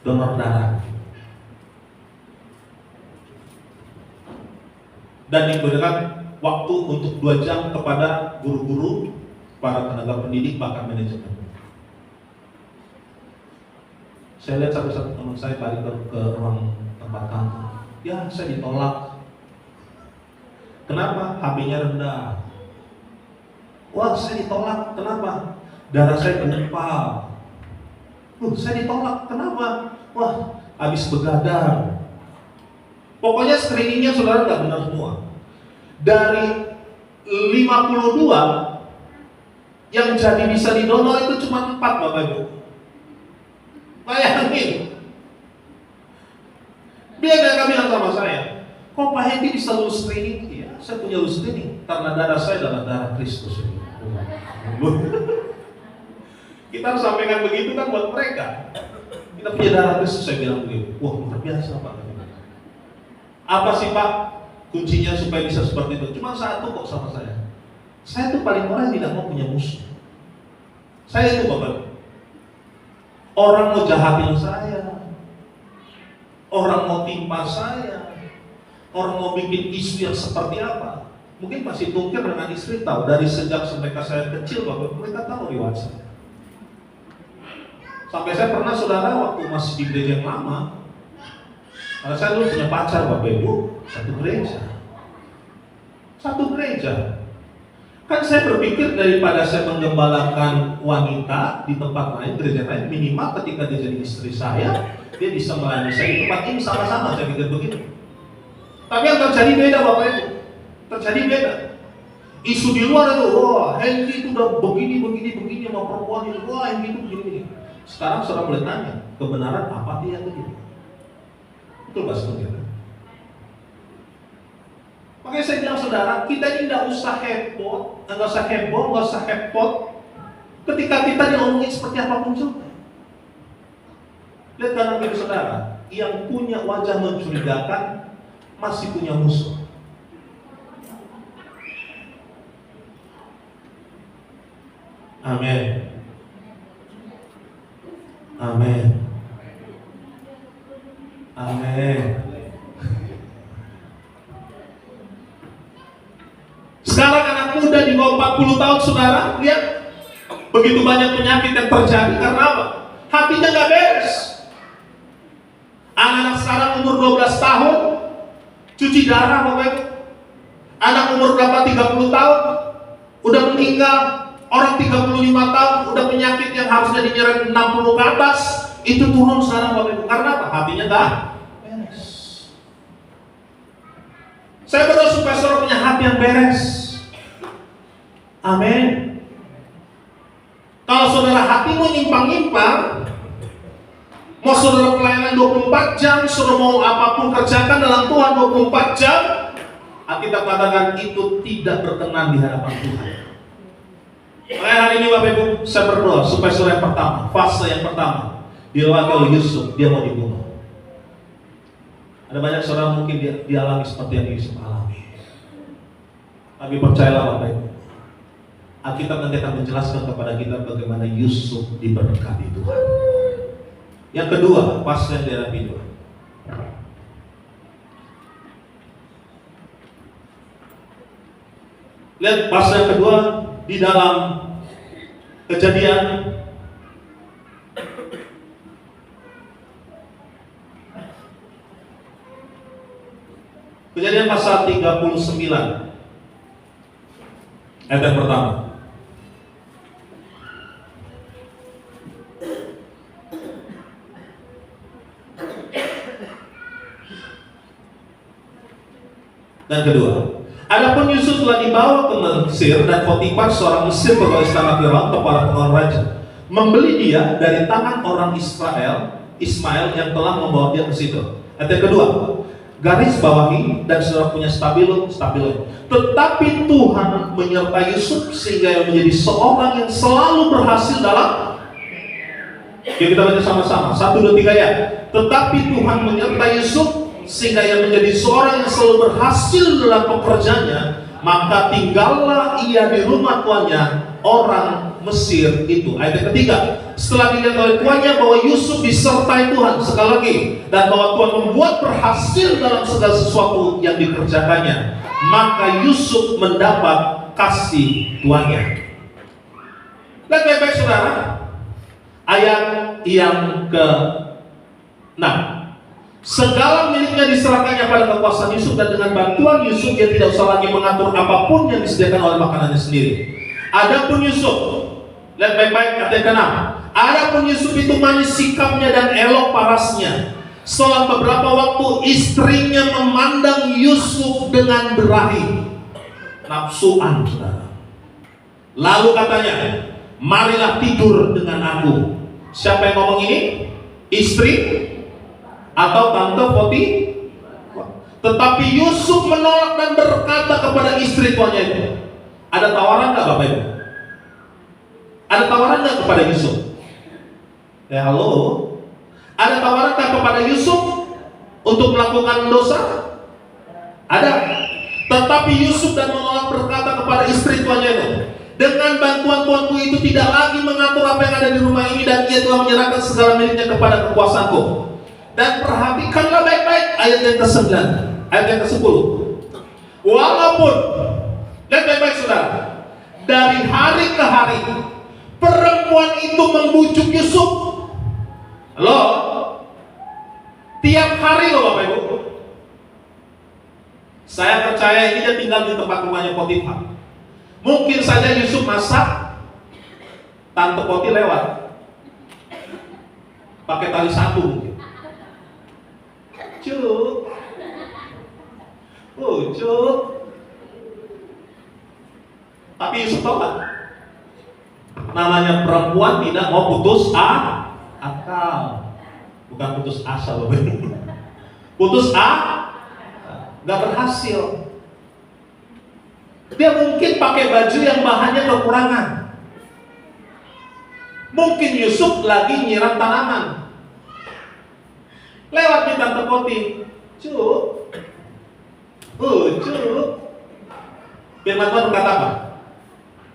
donor darah, dan diberikan waktu untuk 2 jam kepada guru-guru, para tenaga pendidik, bahkan manajemen. Saya lihat satu-satu teman saya balik ke ruang tempat kantor. Ya, saya ditolak. Kenapa? HB-nya rendah. Wah, saya ditolak. Kenapa? Darah saya penyempal. Saya ditolak. Kenapa? Wah, habis begadang. Pokoknya screeningnya saudara nggak benar semua. Dari 52 yang jadi bisa didonor itu cuma 4 Bapak Ibu. Bayangin. Dia gak bilang sama saya, kok Pak Hendy bisa lulus screening? Iya, saya punya lulus screening karena darah saya adalah darah Kristus. Kita harus sampaikan begitu kan buat mereka. Kita punya darah Kristus, saya bilang begitu. Wah, luar biasa Pak. Apa sih Pak kuncinya supaya bisa seperti itu? Cuma satu kok sama saya. Saya tuh paling orang yang tidak mau punya musuh. Saya itu Bapak. Orang mau jahatin saya, orang mau timpa saya, orang mau bikin isu yang seperti apa. Mungkin masih tungkir dengan istri tahu. Dari sejak mereka saya kecil Bapak, mereka tahu riwayat saya. Sampai saya pernah saudara waktu masih di gereja yang lama, karena saya dulu punya pacar Bapak Ibu, satu gereja. Kan saya berpikir daripada saya menggembalakan wanita di tempat lain, gereja lain, minimal ketika dia jadi istri saya, dia bisa melayani saya di tempat ini sama-sama, saya pikir begitu. Tapi yang terjadi beda Bapak Ibu, terjadi beda. Isu di luar itu, wah Hendy itu udah begini sama perempuan itu, wah Hendy itu begini. Sekarang saudara boleh tanya, kebenaran apa dia begitu? Betul Pak Saudara? Makanya saya bilang saudara, kita ini tidak usah heboh, nggak usah heboh, ketika kita diomongin seperti apapun juga. Lihat kanan kiri saudara, yang punya wajah mencurigakan masih punya musuh. Amin. Amin. Amin. Sekarang anak muda di bawah 40 tahun saudara, lihat begitu banyak penyakit yang terjadi karena apa? Hatinya gak beres. Anak-anak sekarang umur 12 tahun cuci darah Bapak Ibu. Anak umur berapa 30 tahun udah meninggal. Orang 35 tahun udah penyakit yang harusnya dinyerang 60 ke atas, itu turun sekarang Bapak Ibu. Karena apa? Hatinya gak beres. Saya berdoa supaya saudara punya hati yang beres. Amin. Kalau saudara hatimu nyimpang-nyimpang, mau saudara pelayanan 24 jam, saudara mau apapun kerjakan dalam Tuhan 24 jam, Alkitab katakan itu tidak berkenan di hadapan Tuhan. Makanya hari ini Bapak Ibu, saya berdoa supaya saudara yang pertama, fase yang pertama, dilewati oleh Yusuf, dia mau dibunuh. Ada banyak saudara mungkin dia dialami seperti yang Yusuf alami. Tapi percayalah Bapak Ibu, Alkitab nanti akan menjelaskan kepada kita bagaimana Yusuf diberkati Tuhan. Yang kedua, fase yang dihadapi Tuhan. Lihat fase yang kedua di dalam Kejadian pasal 39 ayat yang pertama. Dan kedua, adapun Yusuf telah dibawa ke Mesir dan Potifar seorang Mesir pegawai istana Firaun kepala pengawal raja membeli dia dari tangan orang Ismail yang telah membawa dia ke situ. Ayat yang kedua, garis bawahi dan saudara punya stabilo. Tetapi Tuhan menyertai Yusuf sehingga ia menjadi seorang yang selalu berhasil dalam. Oke, kita baca sama-sama. 1, 2, 3 ya. Tetapi Tuhan menyertai Yusuf sehingga ia menjadi seorang yang selalu berhasil dalam pekerjaannya. Maka tinggallah ia di rumah tuannya, orang Mesir itu. Ayat yang ketiga, setelah dilihat oleh tuannya bahwa Yusuf disertai Tuhan, sekali lagi, dan bahwa Tuhan membuat berhasil dalam segala sesuatu yang dikerjakannya, maka Yusuf mendapat kasih tuannya. Lihat baik-baik saudara, ayat yang ke-6. Segala miliknya diserahkannya pada kekuasaan Yusuf, dan dengan bantuan Yusuf dia tidak usah lagi mengatur apapun yang disediakan oleh makanannya sendiri. Adapun Yusuf, lihat baik-baik ayat yang ke-6. Adapun Yusuf itu manis sikapnya dan elok parasnya. Setelah beberapa waktu istrinya memandang Yusuf dengan berahi, nafsuan saudara. Lalu katanya, marilah tidur dengan aku. Siapa yang ngomong ini? Istri atau tante Poti? Tetapi Yusuf menolak dan berkata kepada istri tuannya itu. Ada tawaran nggak Bapak Ibu? Ada tawaran nggak kepada Yusuf? Ya halo? Ada tawaran nggak kepada Yusuf untuk melakukan dosa? Ada. Tetapi Yusuf dan menolak berkata kepada istri tuannya itu, dengan bantuan tuanku itu tidak lagi mengatur apa yang ada di rumah ini, dan ia telah menyerahkan segala miliknya kepada kekuasaanku. Dan perhatikanlah baik-baik ayat yang ke-9, ayat yang ke-10. Walaupun, lihat baik-baik saudara, dari hari ke hari perempuan itu membujuk Yusuf. Halo? Tiap hari loh Bapak Ibu. Saya percaya ini dia tinggal di tempat rumahnya Potifar. Mungkin saja Yusuf masak, tante Poti lewat pakai tali satu mungkin. Cuk, cuk. Tapi Yusuf tahu kan? Namanya perempuan tidak mau putus akal, bukan putus asa loh. Putus nggak berhasil. Dia mungkin pakai baju yang bahannya kekurangan. Mungkin Yusuf lagi nyiram tanaman. Lewat di tante Poti, cuk, cuk. Firman Tuhan berkata apa?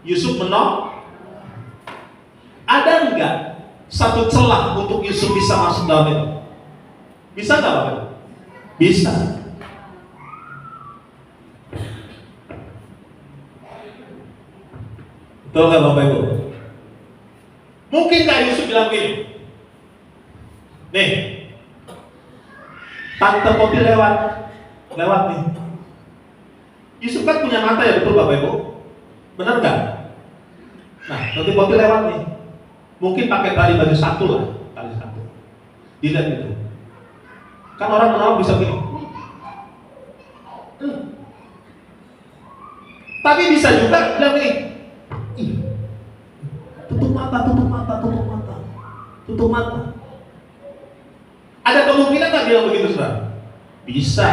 Yusuf menolak. Ada enggak satu celah untuk Yusuf bisa masuk dalam itu? Bisa enggak Bapak? Bisa. Betul enggak Bapak Ibu? Mungkin enggak Yusuf bilang begini, nih, tante Poti lewat nih. Yusuf kan punya mata ya, betul Bapak Ibu? Benar nggak? Nah, tante Poti lewat nih. Mungkin pakai tali baju satu lah, tali satu. Dilihat itu. Kan orang menolak bisa begini. Tapi bisa juga bilang nih, tutup mata. Ada kemungkinan nggak bilang begitu saudara? Bisa.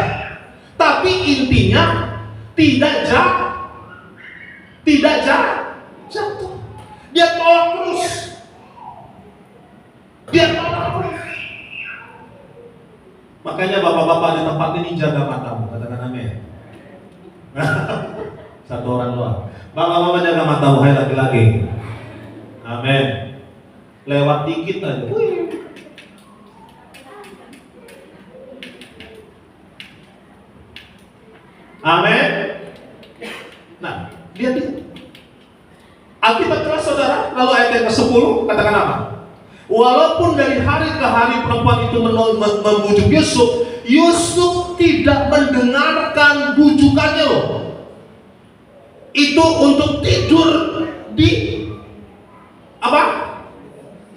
Tapi intinya tidak jatuh. Dia makanya bapak-bapak di tempat ini jaga matamu, katakan amin. Satu orang luar. Bapak-bapak jaga matamu, hai laki-laki. Amin. Lewat dikit aja. Amin. Nah, lihat itu. Alkitab jelas saudara, lalu ayat yang ke-10 katakan apa? Walaupun dari hari ke hari perempuan itu membujuk Yusuf, Yusuf tidak mendengarkan bujukannya loh. Itu untuk tidur di apa?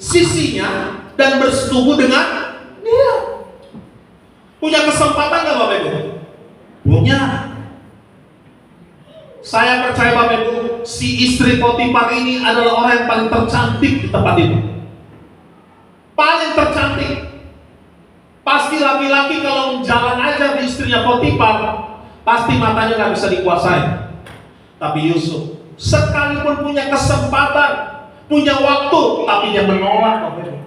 Sisinya dan bersetubuh dengan dia. Punya kesempatan nggak Bapak Ibu? Punya. Saya percaya Bapak Ibu, si istri Potifar ini adalah orang yang paling tercantik di tempat itu. Paling tercantik. Pasti laki-laki kalau jalan aja di istrinya Potifar, pasti matanya nggak bisa dikuasai. Tapi Yusuf, sekalipun punya kesempatan, punya waktu, tapi dia menolak Bapak Ibu.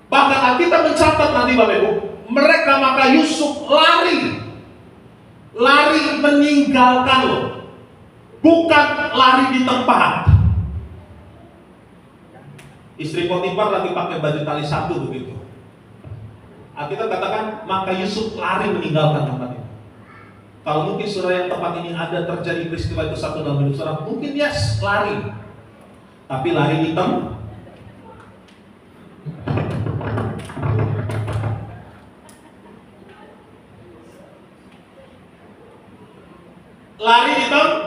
Bahkan Alkitab mencatat nanti Bapak Ibu, mereka maka Yusuf lari meninggalkan loh, bukan lari di tempat. Istri Potifar lagi pakai baju tali satu begitu. Alkitab katakan maka Yusuf lari meninggalkan tempat itu. Kalau mungkin saudara yang tempat ini ada terjadi peristiwa itu satu dalam hidup saudara, mungkin yes lari, tapi lari di tempat. Lari di tempat,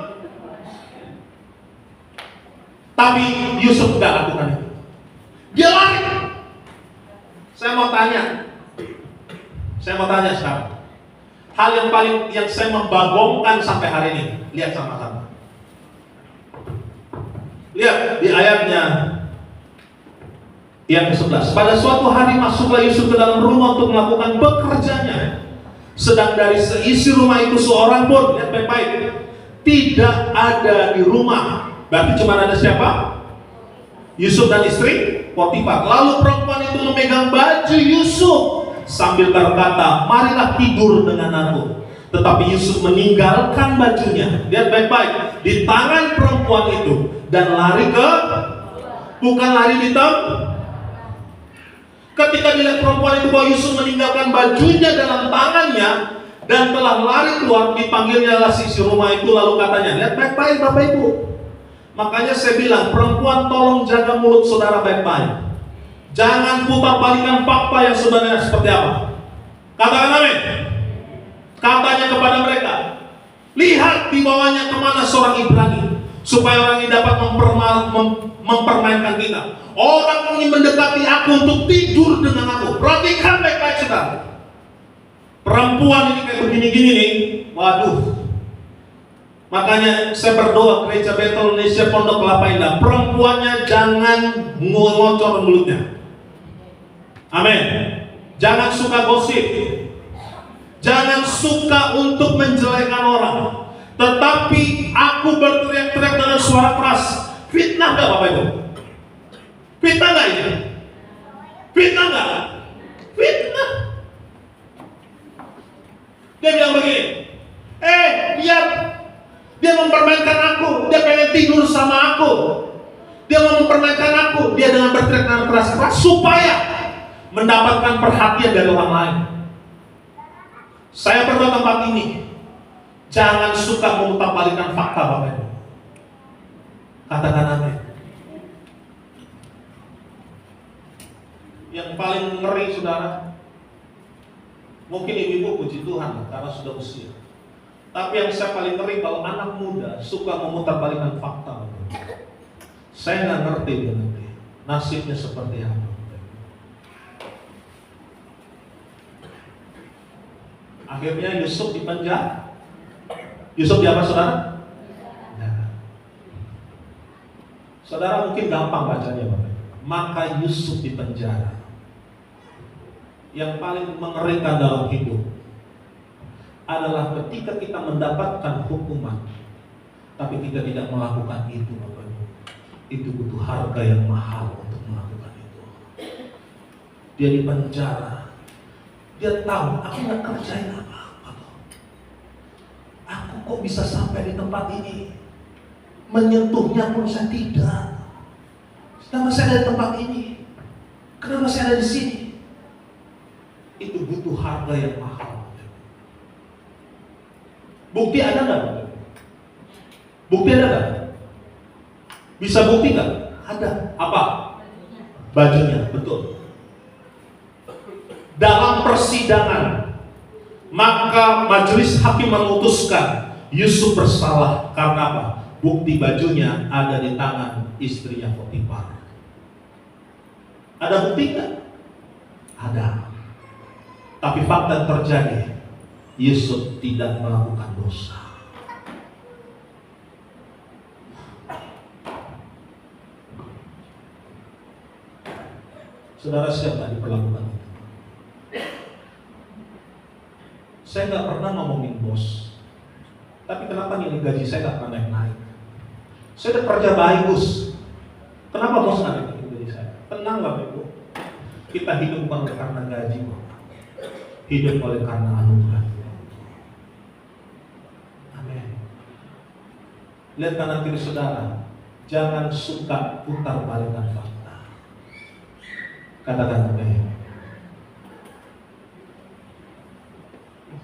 tapi Yusuf tidak lakukan itu. Dia lari. Saya mau tanya sekarang. Hal yang saya membagongkan sampai hari ini. Lihat sama-sama. Lihat di ayatnya yang ke-11. Pada suatu hari masuklah Yusuf ke dalam rumah untuk melakukan pekerjaannya. Sedang dari seisi rumah itu seorang pun, lihat baik-baik, tidak ada di rumah. Berarti cuma ada siapa? Yusuf dan istri Potifar. Lalu perempuan itu memegang baju Yusuf sambil berkata, marilah tidur dengan aku. Tetapi Yusuf meninggalkan bajunya, lihat baik-baik, di tangan perempuan itu dan lari ke, bukan lari di tempat. Ketika dilihat perempuan itu bahwa Yusuf meninggalkan bajunya dalam tangannya dan telah lari keluar, dipanggilnya si rumah itu lalu katanya, lihat baik-baik Bapak Ibu. Makanya saya bilang, perempuan tolong jaga mulut saudara baik-baik. Jangan putar balikan fakta yang sebenarnya seperti apa. Katakan amin. Katanya kepada mereka, lihat di bawahnya kemana seorang Ibrani, supaya orang ini dapat mempermainkan kita. Orang ini mendekati aku untuk tidur dengan aku. Perhatikan baik-baik saudara. Perempuan ini kayak begini-gini nih, waduh. Makanya saya berdoa Gereja Betel Indonesia Pondok Kelapa Indah, perempuannya jangan ngocor mulutnya. Amin. Jangan suka gosip. Jangan suka untuk menjelekkan orang. Tetapi aku berteriak-teriak dengan suara keras. Fitnah gak Bapak Ibu? Fitnah gak ini? Fitnah gak? Fitnah. Dia bilang begini, dia mempermainkan aku, dia pengen tidur sama aku, dia mau mempermainkan aku, dia dengan berteriak dengan keras-keras supaya mendapatkan perhatian dari orang lain. Saya berdoa tempat ini, jangan suka memutarbalikkan fakta Bapak Ibu. Katakan amin. Yang paling ngeri saudara, mungkin ibu-ibu puji Tuhan karena sudah usia. Tapi yang saya paling ngeri kalau anak muda suka memutarbalikkan fakta. Saya nggak ngerti dia nanti nasibnya seperti apa. Akhirnya Yusuf dipenjara. Yusuf di apa saudara? Ya. Saudara mungkin gampang bacanya Bapak. Maka Yusuf dipenjara. Yang paling mengerikan dalam hidup adalah ketika kita mendapatkan hukuman, tapi kita tidak melakukan itu Bapak Ibu. Itu butuh harga yang mahal untuk melakukan itu. dia di penjara. Dia tahu, aku nggak kerjain apa-apa. Aku kok bisa sampai di tempat ini? Menyentuhnya pun saya tidak. Kenapa saya ada di tempat ini? Kenapa saya ada di sini? Itu butuh harga yang mahal. Bukti ada nggak? Bukti ada nggak? Bisa bukti nggak? Ada. Apa? Bajunya, betul. Dalam persidangan, maka majelis hakim memutuskan Yusuf bersalah karena apa? Bukti bajunya ada di tangan istrinya Potifar. Ada bukti nggak? Ada. Tapi fakta yang terjadi, Yusuf tidak melakukan dosa. Saudara, siapa diperlakukan itu? Saya nggak pernah ngomongin bos, tapi kenapa nilai gaji saya nggak pernah naik-naik? Saya udah kerja baik, Gus. Kenapa bos nggak naikin gaji saya? Tenang Bapak Ibu, kita hidup bukan karena gaji, hidup oleh karena anugerah. Amin. Lihat kanan kiri saudara, jangan suka putar balikan fakta. Katakan amin.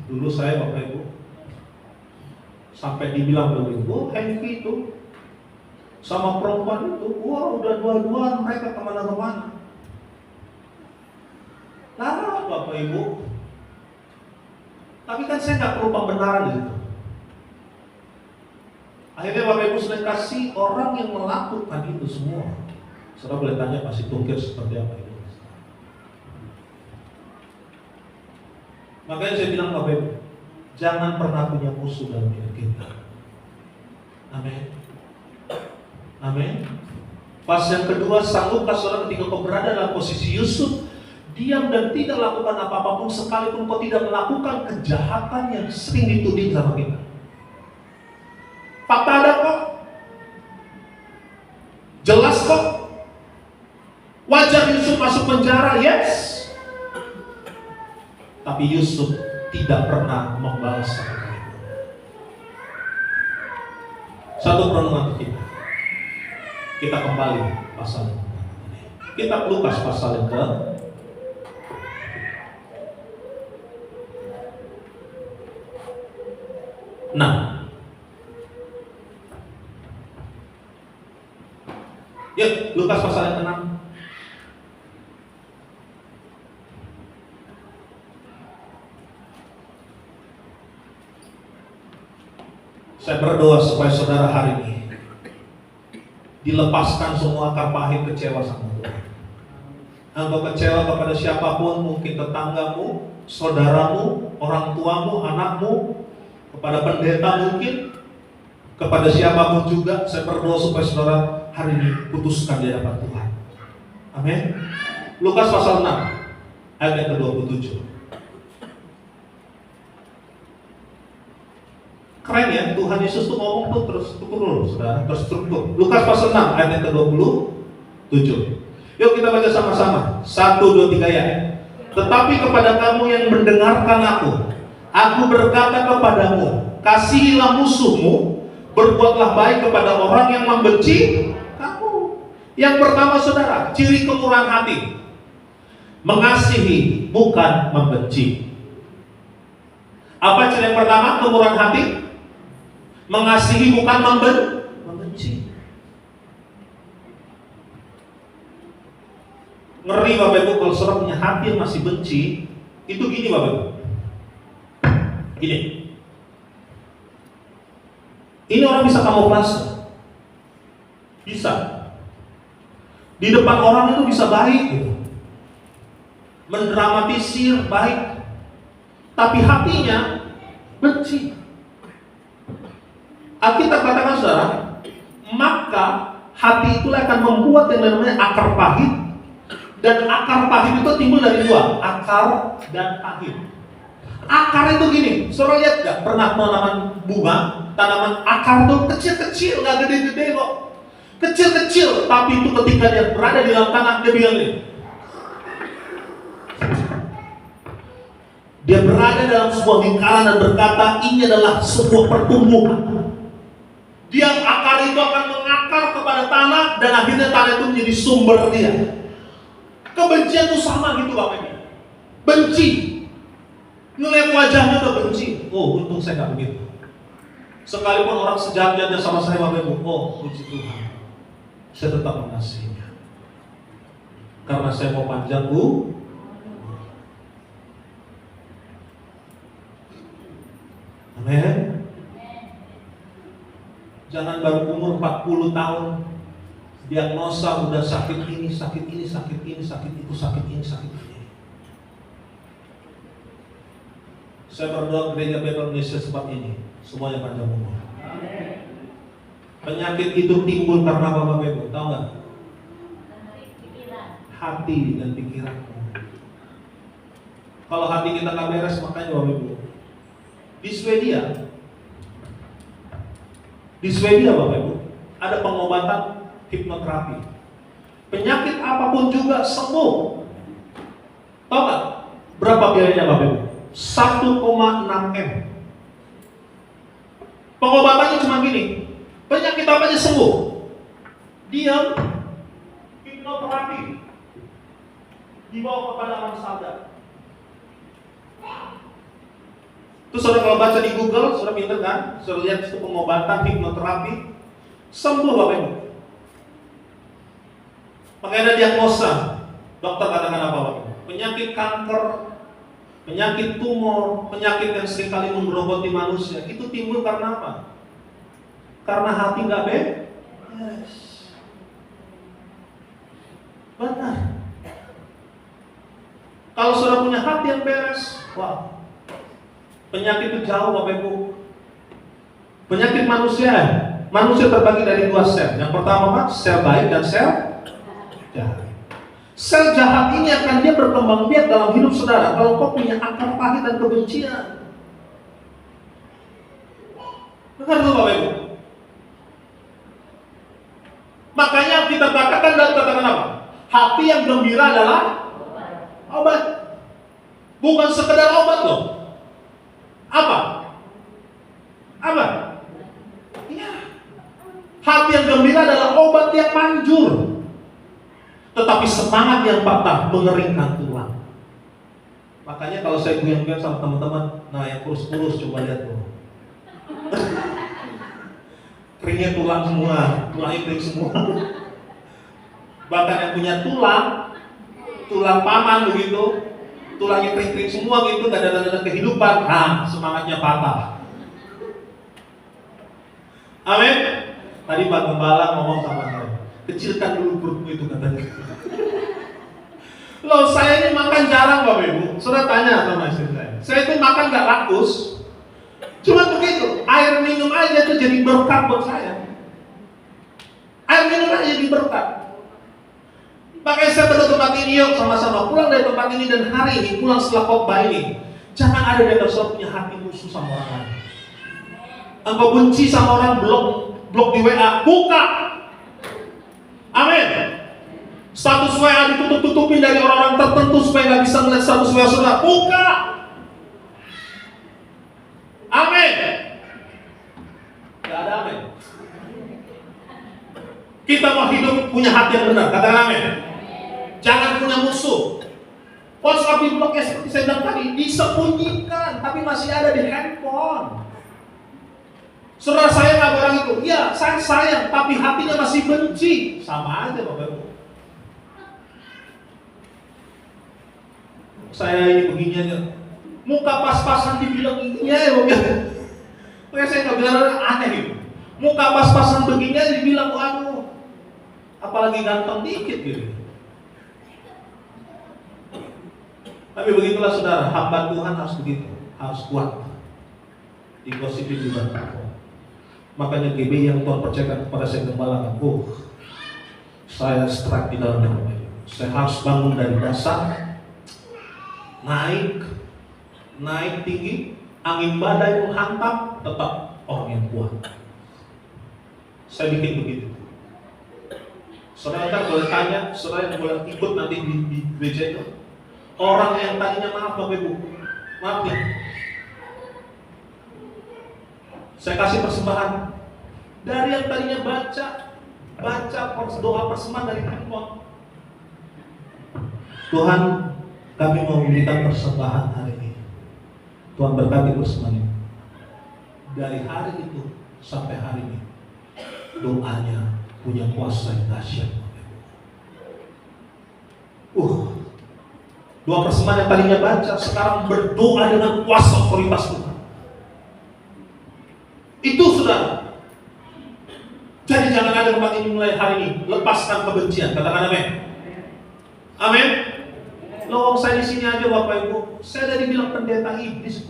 Dulu saya Bapak Ibu sampai dibilang begitu, Henki itu sama perempuan itu, wah udah dua-duaan mereka kemana-kemana. Nah Bapak Ibu, tapi kan saya nggak perlu pembenaran di situ. Akhirnya Bapak Ibu sudah kasih orang yang melakukan itu semua. Saudara boleh tanya pasti tungkir seperti apa itu. Makanya saya bilang Bapak Ibu, jangan pernah punya musuh dalam hidup kita. Amin. Amin. Pas yang kedua, sanggupkah saudara ketika kau berada dalam posisi Yusuf, diam dan tidak lakukan apa-apa pun sekalipun kau tidak melakukan kejahatan yang sering dituding sama kita. Fakta ada kok, jelas kok. Wajar Yusuf masuk penjara, yes. Tapi Yusuf tidak pernah membalas mereka itu. Satu perenungan kita. Kita kembali pasal ini. Kita Lukas pasal yang ke Nah, yuk Lukas pasal yang ke-6. Saya berdoa supaya saudara hari ini dilepaskan semua akar pahit kecewa sama Tuhan. Engkau kecewa kepada siapapun, mungkin tetanggamu, saudaramu, orang tuamu, anakmu, kepada pendeta mungkin, kepada siapapun juga. Saya berdoa supaya saudara hari ini putuskan di hadapan Tuhan. Amin. Lukas pasal 6 ayat yang ke-27. Keren ya, Tuhan Yesus tuh ngomong tuh terstruktur, saudara, terstruktur. Lukas pasal 6 ayat yang ke-27. Yuk kita baca sama-sama. 1, 2, 3 ya. Tetapi kepada kamu yang mendengarkan aku berkata kepadamu, kasihilah musuhmu, berbuatlah baik kepada orang yang membenci kamu. Yang pertama saudara, ciri kemurahan hati. Mengasihi, bukan membenci. Apa ciri yang pertama kemurahan hati? Mengasihi bukan membenci. Ngeri Bapak Ibu kalau saudara punya hati yang masih benci. Itu gini Bapak Ibu, gini. Ini orang bisa kamuflase, bisa di depan orang itu bisa baik gitu, mendramatisir baik, tapi hatinya benci. Alkitab katakan saudara, maka hati itulah akan membuat yang namanya akar pahit. Dan akar pahit itu timbul dari dua, akar dan pahit. Akar itu gini, saudara lihat gak? Pernah tanaman bunga, tanaman akar itu kecil-kecil, gak gede-gede kok. Kecil-kecil, tapi itu ketika dia berada di dalam tanah, dia bilang ini, Dia berada dalam sebuah lingkaran dan berkata, ini adalah sebuah pertumbuhan. Dia akar itu akan mengakar kepada tanah dan akhirnya tanah itu menjadi sumber dia. Kebencian itu sama gitu Bapak Ibu. Benci. Ngelihat wajahnya udah benci. Oh, untung saya gak begitu. Sekalipun orang sejahat-jahatnya sama saya Bapak Ibu, oh puji Tuhan, saya tetap mengasihinya. Karena saya mau panjang Bu. Amin. Jangan baru umur 40 tahun diagnosa udah sakit ini, sakit ini, sakit ini, sakit itu, sakit ini, sakit ini. Saya berdoa gereja Betel Indonesia seperti ini, semuanya panjang umur. Penyakit itu timbul karena apa Bapak Ibu? Tahu nggak? Hati dan pikiran. Kalau hati kita nggak beres, makanya Bapak Ibu, di Swedia Bapak Ibu, ada pengobatan hipnoterapi. Penyakit apapun juga sembuh. Tahu nggak berapa biayanya Bapak Ibu? 1,6 M. Pengobatannya cuma gini, penyakit apa aja sembuh. Diam, hipnoterapi, dibawa kepada alam sadar. Terus saudara kalau baca di Google, saudara pinter kan? Saudara lihat itu pengobatan hipnoterapi, sembuh Bapak Ibu. Makanya ada diagnosa, dokter katakan apa Bapak Ibu? Penyakit kanker, penyakit tumor, penyakit yang seringkali menggerogoti manusia, itu timbul karena apa? Karena hati nggak beres. Benar. Kalau saudara punya hati yang beres, wah, penyakit itu jauh Bapak Ibu. Penyakit manusia terbagi dari 2 sel. Yang pertama sel baik dan sel jahat. Sel jahat ini akan dia berkembang biak dalam hidup saudara kalau kau punya akar pahit dan kebencian. Dengar dulu Bapak Ibu. Makanya kita katakan dan katakan apa? Hati yang gembira adalah obat. Bukan sekedar obat loh. Apa? Ya. Hati yang gembira adalah obat yang manjur. Tetapi semangat yang patah mengeringkan tulang. Makanya kalau saya goyang-goyang sama teman-teman, nah yang kurus-kurus coba lihat tuh. Keringnya tulang semua, tulangnya kering semua. Bahkan yang punya tulang paman begitu, tulangnya kering-kering semua gitu, gak ada tanda kehidupan, nah semangatnya patah. Amin. Tadi Pak Gembala ngomong sama saya, kecilkan dulu perutmu itu katanya. Loh saya ini makan jarang Bapak Ibu. Saudara tanya sama istri saya itu makan gak rakus. Cuma begitu, air minum aja itu jadi berkat buat saya. Air minum aja jadi berkat. Makanya saya pada tempat ini, yuk sama-sama pulang dari tempat ini dan hari ini pulang setelah khotbah ini. Jangan ada yang punya hati musuh sama orang lain. Engkau benci sama orang, blok di WA, buka. Amin. Status WA ditutup-tutupin dari orang-orang tertentu supaya nggak bisa melihat status WA saudara, buka. Amin. Gak ada amin. Kita mau hidup punya hati yang benar, katakan amin. Jangan punya musuh. WhatsApp di blok seperti saya bilang tadi, disembunyikan, tapi masih ada di handphone. Saudara saya nggak orang itu, ya saya sayang, tapi hatinya masih benci, sama aja Bapak Ibu. Saya ini begini aja, muka pas-pasan dibilang ini ya Bapak Ibu. Kayak saya nggak bilang aneh gitu. Muka pas-pasan begini aja dibilang, waduh, apalagi ganteng dikit gitu. Tapi begitulah saudara, hamba Tuhan harus begitu, harus kuat. Digosipin juga. Makanya GB yang Tuhan percayakan kepada saya gembala, saya strike di dalam nama. Saya harus bangun dari dasar, naik tinggi, angin badai menghantam, tetap orang yang kuat. Saya bikin begitu. Saudara kan boleh tanya, saudara yang boleh ikut nanti di gereja itu. Orang yang tadinya maaf Bapak Ibu, Maaf nih. Saya kasih persembahan dari yang tadinya baca doa persembahan dari handphone. Tuhan, kami mau memberikan persembahan hari ini. Tuhan berkati persembahan ini. Dari hari itu sampai hari ini, doanya punya kuasa yang dahsyat. Doa persembahan yang tadinya baca, sekarang berdoa dengan kuasa otoritas Tuhan. Itu saudara. Jadi jangan ada tempat ini mulai hari ini lepaskan kebencian. Katakan amin. Amin. Loh, saya di sini aja Bapak Ibu, saya dari bilang pendeta iblis.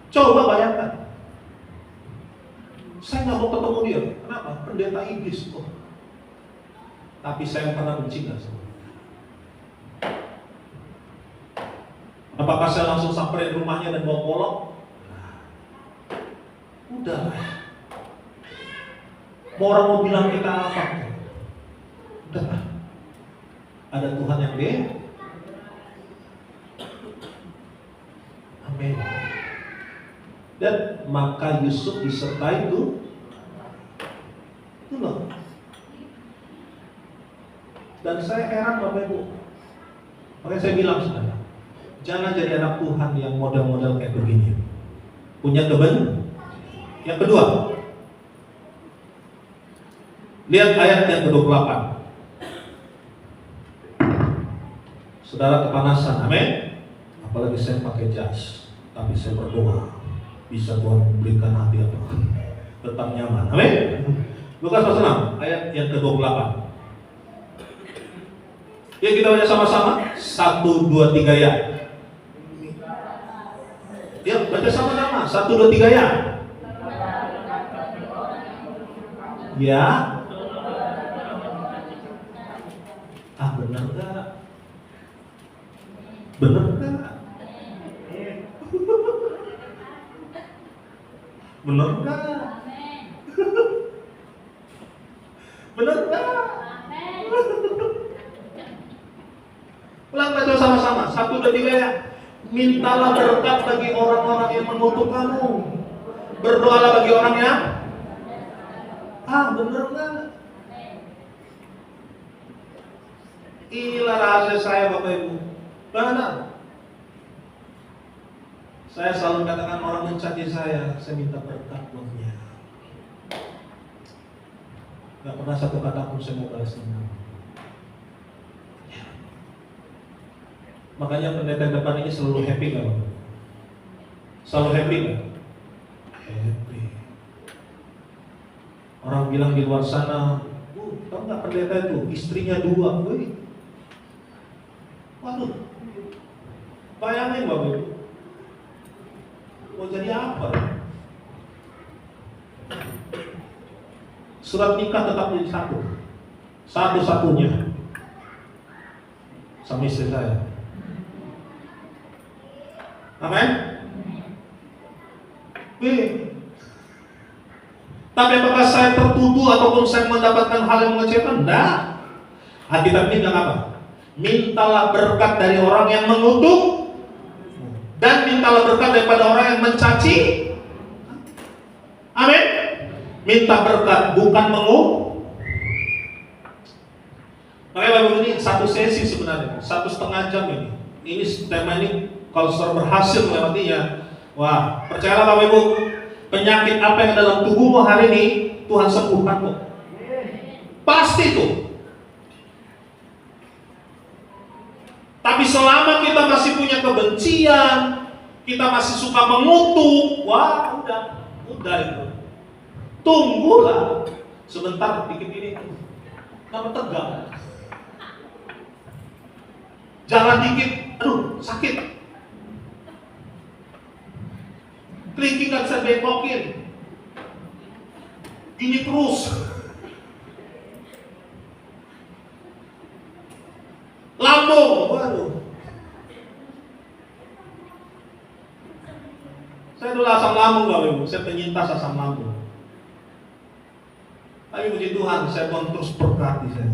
Coba bayangkan. Saya nggak mau ketemu dia. Kenapa? Pendeta iblis. Tapi saya pernah benci nggak sama? Apakah saya langsung samperin rumahnya dan bawa polok? Udah. Mau orang mau bilang kita apa? Udah. Ada Tuhan yang dia. Amin. Dan maka Yusuf disertai itu loh. Dan saya heran Bapak Ibu. Makanya saya bilang saudara, jangan jadi anak Tuhan yang model-model kayak begini. Punya kebenaran. Yang kedua, lihat ayat yang ke-28. Saudara kepanasan, amin. Apalagi saya pakai jas, tapi saya berdoa bisa Tuhan berikan hati apa tetap nyaman, amin. Lukas pasal 6 ayat yang ke-28. Ya kita baca sama-sama 1, 2, 3 ya. Ya baca sama-sama 1, 2, 3 ya. Ya. Benar enggak? Benar enggak? Benar enggak? Benar enggak? Ulang baca sama-sama 1, 2, 3 ya. Mintalah berkat bagi orang-orang yang mengutuk kamu. Berdoalah bagi orang yang benar enggak? Inilah rahasia saya Bapak Ibu. Benar. Saya selalu katakan orang mencaci saya minta berkat buat dia. Gak pernah satu kata pun saya mau balas dendam. Makanya pendeta depan ini selalu happy gak Bapak? Selalu happy gak? Happy. Orang bilang di luar sana, tahu gak pendeta itu istrinya 2, wih. Waduh, bayangin Bapak Ibu, mau jadi apa? Surat nikah tetap jadi satu-satunya sama istri saya. Amin. Tapi apakah saya tertuduh ataupun saya mendapatkan hal yang mengecewakan? Enggak. Alkitab ini bilang apa? Mintalah berkat dari orang yang mengutuk dan mintalah berkat daripada orang yang mencaci. Amin. Minta berkat bukan mengutuk. Makanya Bapak ini satu sesi sebenarnya, 1,5 jam ini. Ini tema ini kalau saudara berhasil melewatinya, wah percayalah Bapak Ibu, penyakit apa yang dalam tubuhmu hari ini Tuhan sembuhkan kok. Pasti tuh. Tapi selama kita masih punya kebencian, kita masih suka mengutuk, wah udah itu. Tunggulah sebentar dikit ini, kamu tegang. Jalan dikit, aduh sakit. Kelingking gak bisa bekokin. Ini terus. Lambung, waduh. Saya dulu asam lambung Bapak Ibu, saya penyintas asam lambung. Tapi puji Tuhan, Tuhan terus berkati saya.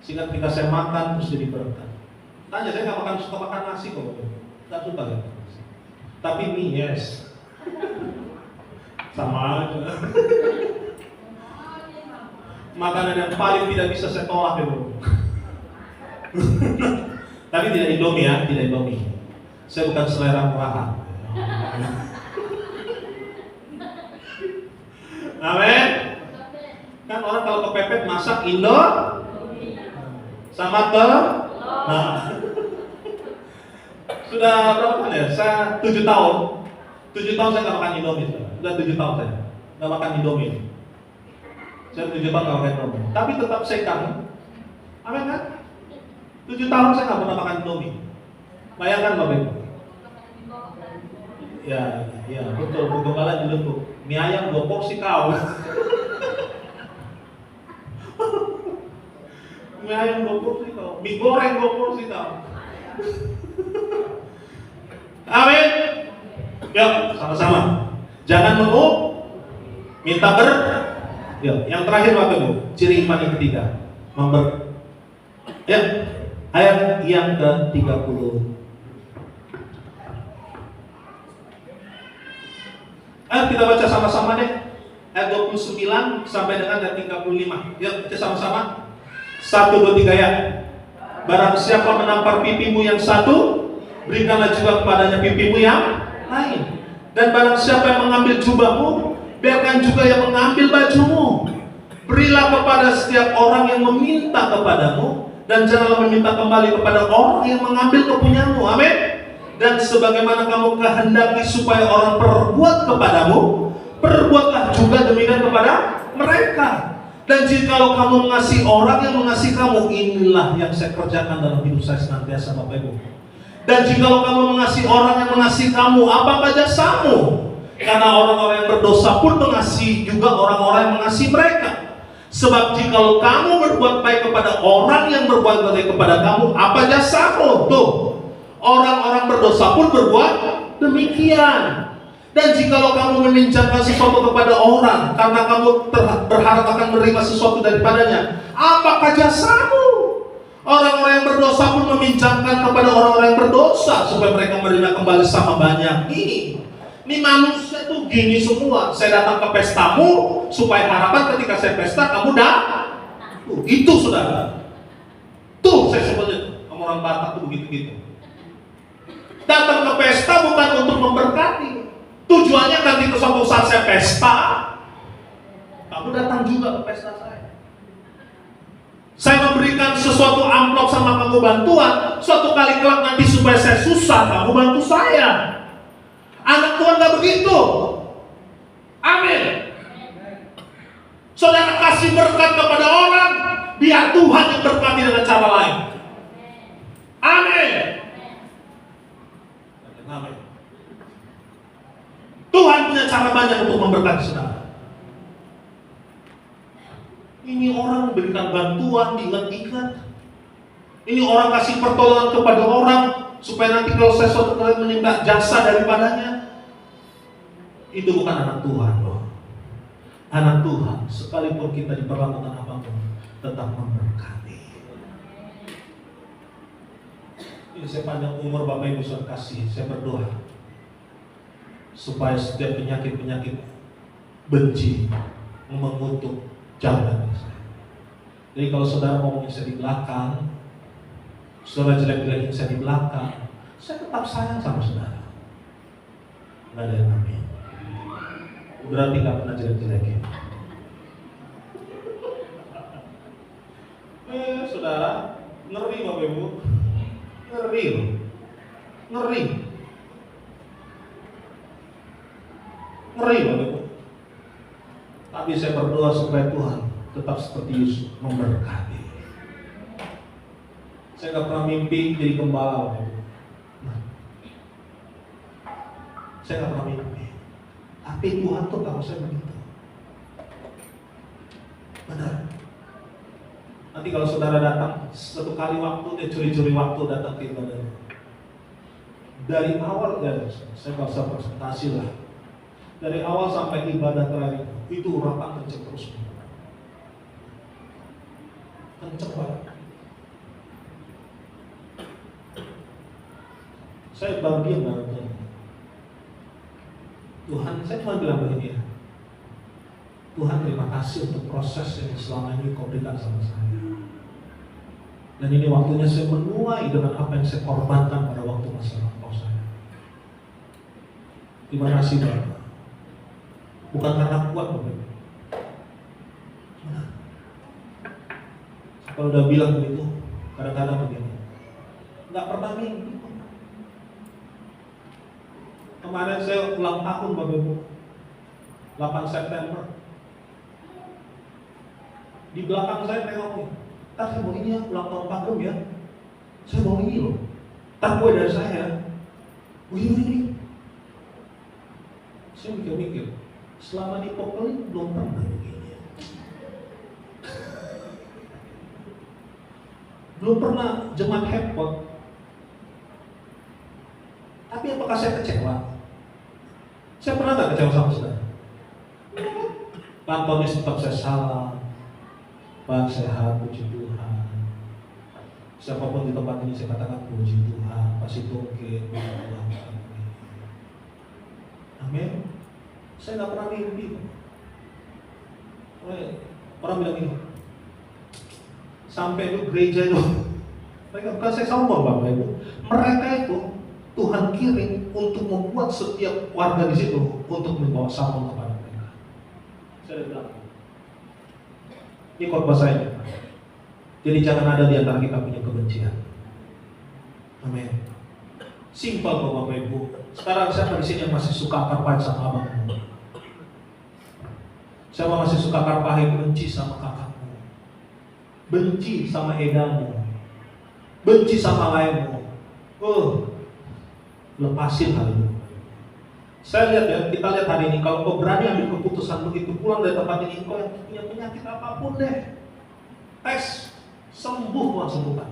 Sehingga ketika saya makan terus jadi berkat. Tanya, saya nggak makan, suka makan nasi kok. Nggak suka ya. Tapi mie yes. Sama aja. Makanan yang paling tidak bisa saya tolak itu. Tapi tidak Indomie ya, tidak Indomie. Saya bukan selera murahan. Amin. Kan orang kalau kepepet masak Indo sama nah. Sudah berapa tahun ya? Saya 7 tahun. 7 tahun saya nggak makan Indomie. Sudah 7 tahun saya nggak makan Indomie. Saya 7 tahun nggak makan Indomie. Tapi tetap saya kangen. Amin kan? 7 tahun saya nggak pernah makan Indomie. Bayangkan Bapak Ibu. Ya, betul. Bu Gembala dulu tuh. Mie ayam 2 porsi kau. Mie ayam 2 porsi kau. Mie goreng 2 porsi kau. Amin. Yuk, sama-sama. Jangan mengup. Minta Yuk, yang terakhir Bapak Ibu. Ciri iman yang ketiga. Ya, ayat yang ke-30. Ayo kita baca sama-sama deh. Ayat 29 sampai dengan ayat 35. Yuk, baca sama-sama. 1, 2, 3 ya. Barang siapa menampar pipimu yang satu, berikanlah juga kepadanya pipimu yang lain. Dan barang siapa yang mengambil jubahmu, biarkan juga yang mengambil bajumu. Berilah kepada setiap orang yang meminta kepadamu, dan janganlah meminta kembali kepada orang yang mengambil kepunyaanmu. Amin. Dan sebagaimana kamu kehendaki supaya orang perbuat kepadamu, perbuatlah juga demikian kepada mereka. Dan jikalau kamu mengasihi orang yang mengasihi kamu, inilah yang saya kerjakan dalam hidup saya senantiasa, Bapak Ibu. Dan jikalau kamu mengasihi orang yang mengasihi kamu, apakah jasamu? Karena orang-orang yang berdosa pun mengasihi juga orang-orang yang mengasihi mereka. Sebab jikalau kamu berbuat baik kepada orang yang berbuat baik kepada kamu, apa jasamu? Tuh, orang-orang berdosa pun berbuat demikian. Dan jikalau kamu meminjamkan sesuatu kepada orang karena kamu berharap akan menerima sesuatu daripadanya, apakah jasamu? Orang-orang yang berdosa pun meminjamkan kepada orang-orang yang berdosa supaya mereka menerima kembali sama banyak. Ini manusia tuh gini semua. Saya datang ke pestamu supaya harapan ketika saya pesta kamu itu saudara. Tuh saya sebutnya, orang Batak tuh begitu-gitu. Datang ke pesta bukan untuk memberkati. Tujuannya nanti suatu saat saya pesta, kamu datang juga ke pesta saya. Saya memberikan sesuatu amplop sama kamu bantuan, suatu kali kelak nanti supaya saya susah, kamu bantu saya. Anak Tuhan gak begitu. Amin. Saudara kasih berkat kepada orang, biar Tuhan yang berkati dengan cara lain. Amin. Amin. Tuhan punya cara banyak untuk memberkati saudara. Ini orang memberikan bantuan, diingat-ingat. Ini orang kasih pertolongan kepada orang supaya nanti kalau saya suatu kali meminta jasa daripadanya. Itu bukan anak Tuhan loh. Anak Tuhan, sekalipun kita diperlakukan apapun, tetap memberkati. Ini saya panjang umur Bapak Ibu saya kasih, saya berdoa supaya setiap penyakit-penyakit benci mengutuk jauh dari saya. Jadi kalau saudara ngomongin saya di belakang, saudara jelek-jelekin saya di belakang, saya tetap sayang sama saudara. Nggak ada yang amin. Berarti nggak pernah jelek-jelekin. Saudara, ngeri Bapak Ibu, ngeri, ngeri. Ngeri Bapak Ibu. Tapi saya berdoa supaya Tuhan tetap seperti Yesus memberkati. Saya gak pernah mimpi jadi gembala Bapak Ibu. Saya gak pernah mimpi. Tapi Tuhan tuh kalau saya begitu. Benar. Nanti kalau saudara datang satu kali waktu, dia curi-curi waktu datang ke ibadah. Dari awal ya, saya gak usah presentasi lah. Dari awal sampai ibadah terakhir itu urapan kenceng terus, kenceng banget. Saya baru diam. Tuhan, saya cuma bilang begini ya. Tuhan, terima kasih untuk proses yang selama ini Kau berikan sama saya. Dan ini waktunya saya menuai dengan apa yang saya korbankan pada waktu masa lampau saya. Terima kasih Bapak. Bukan karena kuat Bapak. Kalau udah bilang begitu, kadang-kadang begini, nggak pernah mimpi. Kemarin saya ulang tahun Bapak Ibu, 8 September. Di belakang saya tengok nih, saya mau ini ya, ulang tahun panggung ya. Saya mau ini loh, kue dari saya. Ini. Saya mikir-mikir, selama di Popeli belum pernah begini. Belum pernah jemaat hepot. Tapi apakah saya kecewa? Saya pernah gak kecewa sama saudara? Pak Antoni tetap saya salah. Pak sehat, puji Tuhan. Siapapun di tempat ini saya katakan puji Tuhan. Pasti Tungkir, puji Tuhan. Amin. Saya gak pernah mimpi. Orang bilang ini, sampai itu gereja itu, mereka bukan saya sombong Bapak Ibu. Mereka itu Tuhan kirim untuk membuat setiap warga di situ untuk membawa salam kepada mereka. Saya bilang, ini khotbah saya. Jadi jangan ada di antara kita punya kebencian. Amin. Simpel kok Bapak Ibu. Sekarang siapa di sini yang masih suka karpah sama abangmu? Siapa masih suka karpah benci sama kakakmu? Benci sama edamu? Benci sama lainmu? Lepasin hal ini. Saya lihat ya, kita lihat hari ini, kalau kau berani ambil keputusan begitu pulang dari tempat ini, kau yang punya penyakit apapun deh, tes, sembuh Tuhan sembuhkan.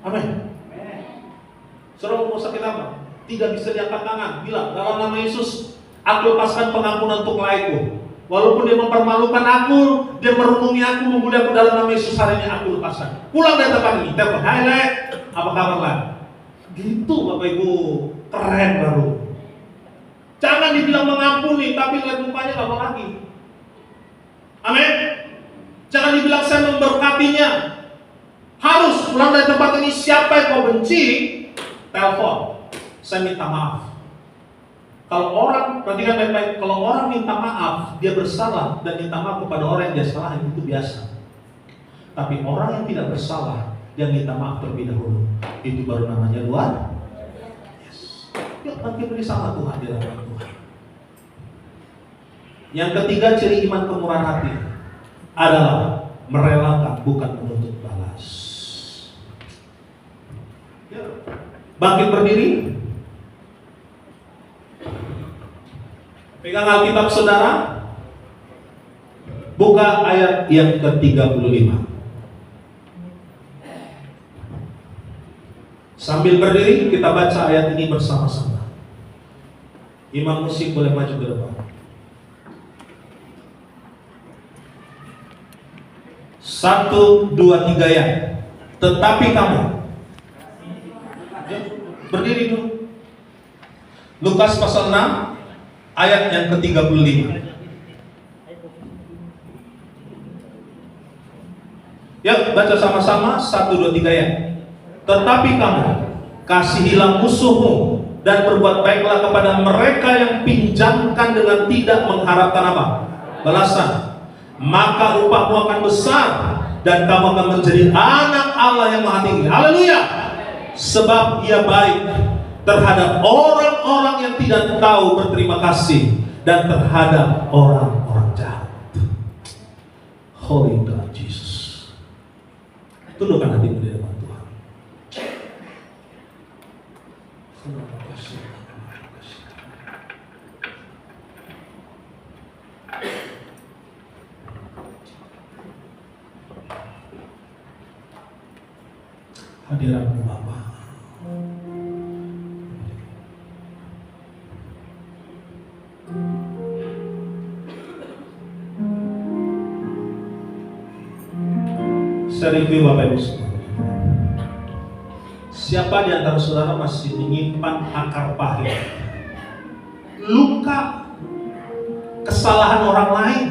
Amin. Saudara mau sakit apa? Tidak bisa diangkat tangan, bilang dalam nama Yesus, aku lepaskan pengampunan untuk laiku. Walaupun dia mempermalukan aku, dia merunungi aku, membuli aku, dalam nama Yesus hari ini aku lepaskan. Pulang dari tempat ini, telepon, hai Le, apa kabar lah? Gitu Bapak Ibu, keren baru. Jangan dibilang mengampuni, tapi lihat mukanya gak mau lagi. Amin. Jangan dibilang saya memberkatinya. Harus pulang dari tempat ini, siapa yang kau benci, telepon, saya minta maaf. Kalau orang, perhatikan baik-baik, kalau orang minta maaf, dia bersalah dan minta maaf kepada orang yang dia salah, itu biasa. Tapi orang yang tidak bersalah, dia minta maaf terlebih dahulu, itu baru namanya luar. Yes. Yuk nanti beri sama Tuhan di dalam Tuhan. Yang ketiga ciri iman kemurahan hati adalah merelakan, bukan menuntut balas. Bangkit berdiri. Pegang Alkitab saudara. Buka ayat yang ke-35. Sambil berdiri kita baca ayat ini bersama-sama. Imam musik boleh maju ke depan. 1, 2, 3 ya. Tetapi kamu berdiri dulu. Lukas pasal 6 ayat yang ke-35. Ya, baca sama-sama 1, 2, 3 ya. Tetapi kamu kasihilah musuhmu dan berbuat baiklah kepada mereka yang pinjamkan dengan tidak mengharapkan apa? Balasan. Maka upahmu akan besar dan kamu akan menjadi anak Allah yang Maha Tinggi. Haleluya. Sebab Ia baik terhadap orang-orang yang tidak tahu berterima kasih dan terhadap orang-orang jahat. Holy God Jesus. Tundukkan hatimu di depan Tuhan. Terima kasih. Hadiratmu Bapa. Saya review Bapak Ibu semua. Siapa di antara saudara masih menyimpan akar pahit, luka, kesalahan orang lain?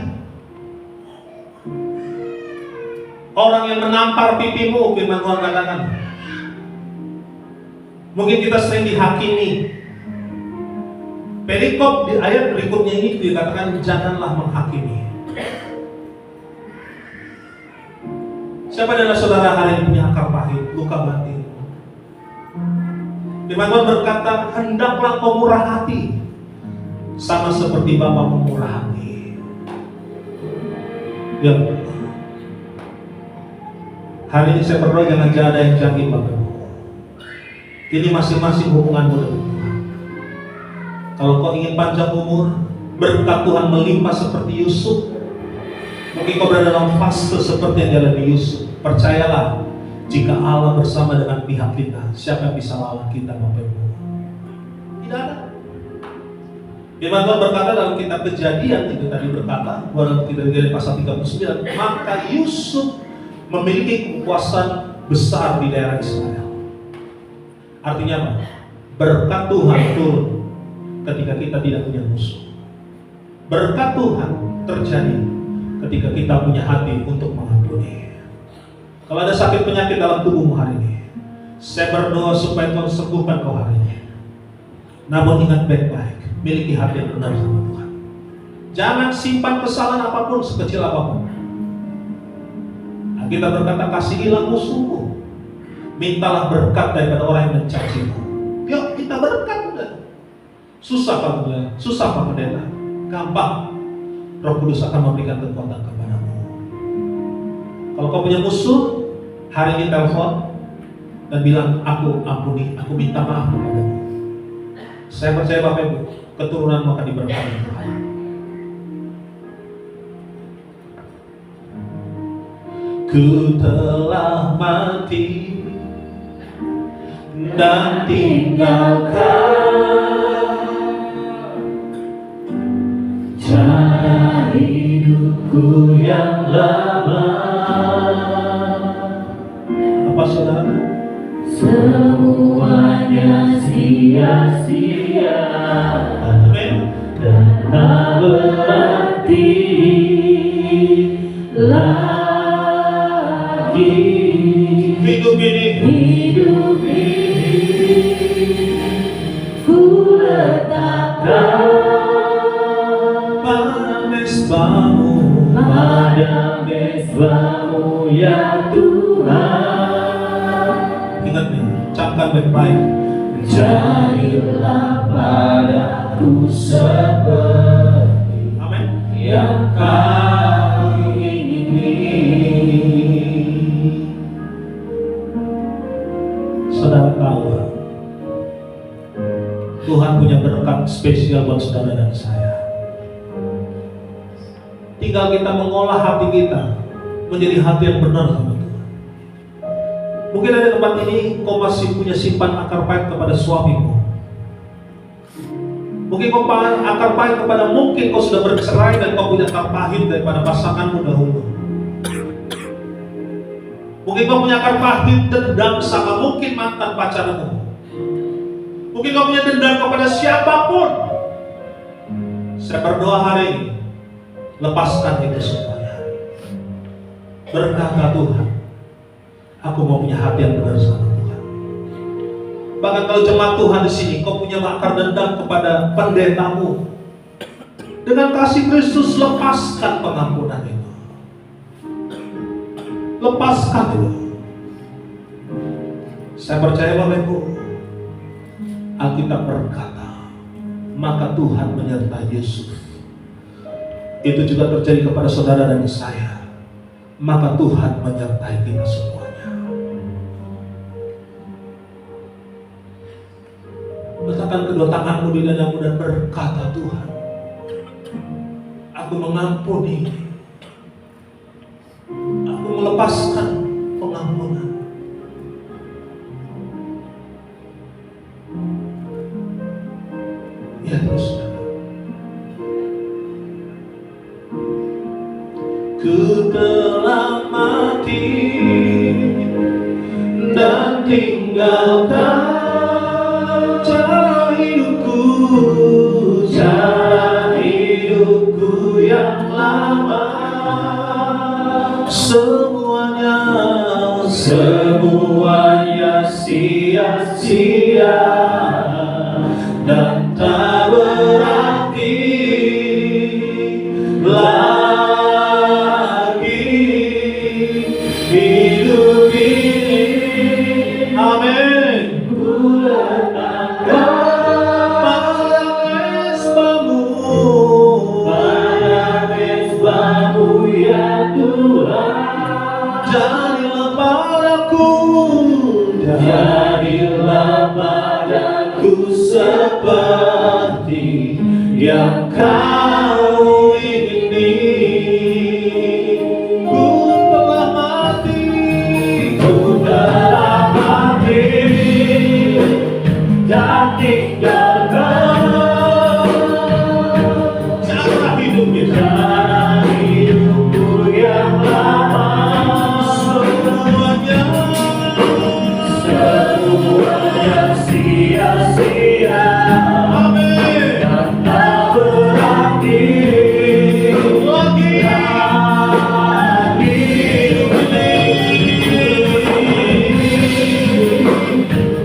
Orang yang menampar pipimu, firman Tuhan katakan. Mungkin kita sering dihakimi. Perikop di ayat berikutnya ini dikatakan janganlah menghakimi. Siapa dari saudara hari ini punya akar pahit, luka batin? Firman Tuhan berkata, hendaklah kau murah hati, sama seperti Bapa murah hati. Ya, hari ini saya berdoa jangan ada yang jahil Bapak Ibu. Ini masing-masing hubunganmu dengan Tuhan. Kalau kau ingin panjang umur, berkat Tuhan melimpah seperti Yusuf. Mungkin kau berada dalam fase seperti yang dialami Yusuf. Percayalah, jika Allah bersama dengan pihak kita, siapa yang bisa lawan kita Bapak Ibu? Tidak ada. Firman Tuhan berkata dalam kitab Kejadian itu tadi berkata, dalam kitab Kejadian pasal 39, maka Yusuf memiliki kekuasaan besar di daerah Israel. Artinya apa? Berkat Tuhan turun ketika kita tidak punya musuh. Berkat Tuhan terjadi ketika kita punya hati untuk mengampuni. Kalau ada sakit penyakit dalam tubuhmu hari ini, saya berdoa supaya Tuhan sembuhkan kau hari ini. Namun ingat baik-baik, miliki hati yang benar sama Tuhan. Jangan simpan kesalahan apapun, sekecil apapun. Kita berkata, kasihilah musuhmu, mintalah berkat daripada orang yang mencacimu. Yuk kita berkat udah. Susah Pak, susah Pak Pendeta. Gampang. Roh Kudus akan memberikan kekuatan kepadamu. Kalau kau punya musuh, hari ini telepon dan bilang, aku ampuni, aku minta maaf kepadamu. Saya percaya Bapak Ibu, keturunanmu akan diberkati Tuhan. Ku telah mati dan tinggalkan cara hidupku yang lama. Apa saudara? Semuanya sia-sia. Amin. Dan tak berarti Hidup ini ku letakkan pada mesbah-Mu, pada mesbah-Mu ya Tuhan. ingat nih, camkan baik-baik. Jadilah padaku seperti Amin. yang Kau ingini. Saudara tahu, Tuhan punya berkat spesial buat saudara dan saya. Tinggal kita mengolah hati kita menjadi hati yang benar sama Tuhan. Mungkin ada tempat ini kau masih punya simpan akar pahit kepada suamimu. Mungkin kau akar pahit kepada, mungkin kau sudah bercerai dan kau punya akar pahit daripada pasanganmu dahulu. Mungkin kau punya akar pahit dendam sama mungkin mantan pacarmu. Mungkin kau punya dendam kepada siapapun. Saya berdoa hari ini, lepaskan itu semuanya. Berkata Tuhan, aku mau punya hati yang benar sama Tuhan. Bahkan kalau jemaat Tuhan di sini, kau punya akar dendam kepada pendetamu, dengan kasih Kristus lepaskan pengampunan itu. Lepaskan itu. Saya percaya Bapak Ibu, Alkitab berkata, maka Tuhan menyertai Yusuf. Itu juga terjadi kepada saudara dan saya. Maka Tuhan menyertai kita semuanya. Letakkan kedua tanganmu di dadamu dan berkata, Tuhan, aku mengampuni. Aku melepaskan pengampunan. Ya terus. Ku telah mati dan tinggal tinggalkan cara hidupku yang lama. Semuanya sia-sia dan tak berarti lagi hidup ini. amin Ku letakkan pada mesbamu pada mezbamu ya Tuhan. jadilah padaku Jadilah padaku seperti yang kau ingini. ku telah mati Ku telah mati dan tinggalkan cara hidupnya cara hidupku yang lama. Semuanya sia-sia amin dan tak berarti lagi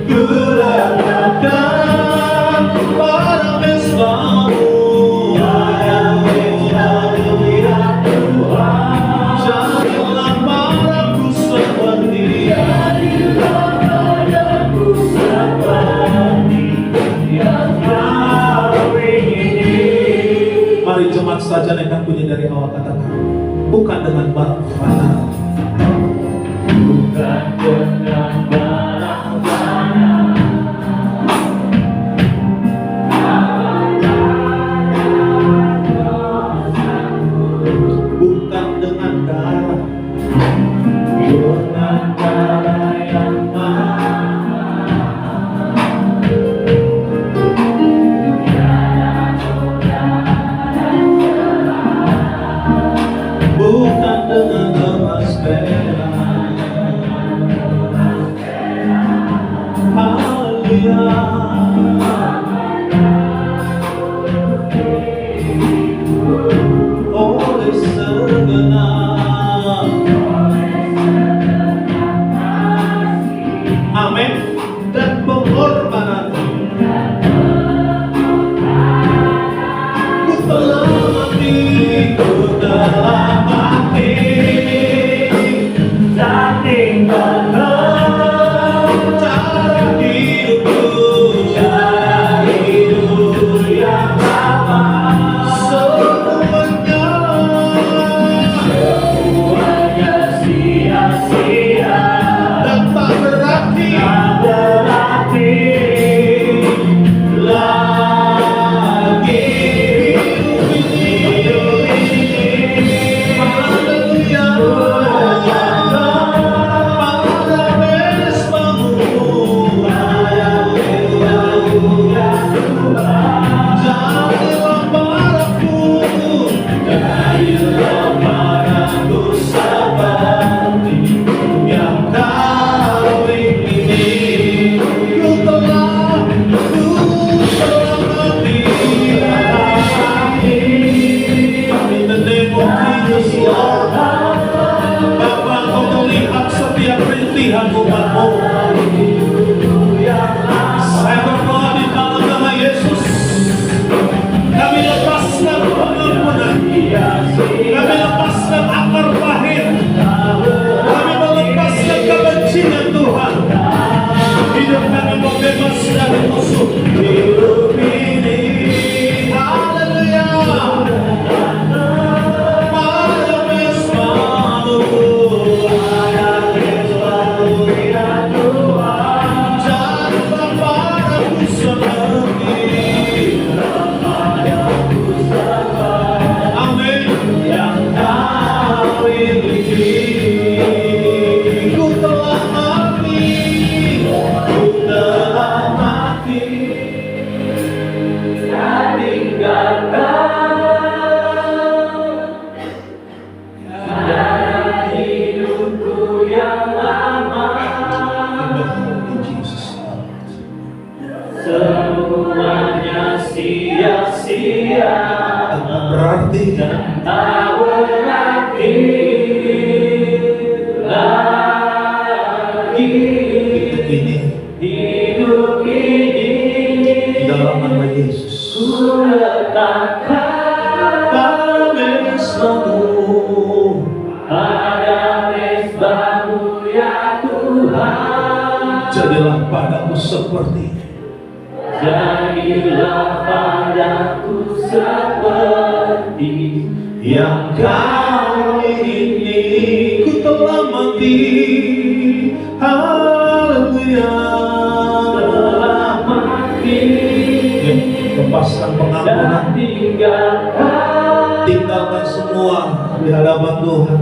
ku letakkan pada mesbamu pada mezbamu ya Tuhan. jadilah padaku seperti Mari jemaat saja yang punya dari awal katakan, bukan dengan barang fana, Bukan dengan barang mana, bukan dengan darah, dengan cara yang mahal. bukan dengan emas perak. Haleluya. Oleh segenap, amin, dan pengorbanan ku telah mati, ku telah mati Dan tinggalkan cara hidupku sia-sia tanpa berarti tak berarti lagi hidup ini hidup ini di dalam nama Yesus. ku letakkan Pada mesbamu, pada mesbah-Mu ya Tuhan. jadilah padaku seperti Jadilah padaku seperti yang kau ingini. Ku telah mati, haleluya. telah mati Lepaskan pengampunan, dan tinggalkan semua di hadapan Tuhan.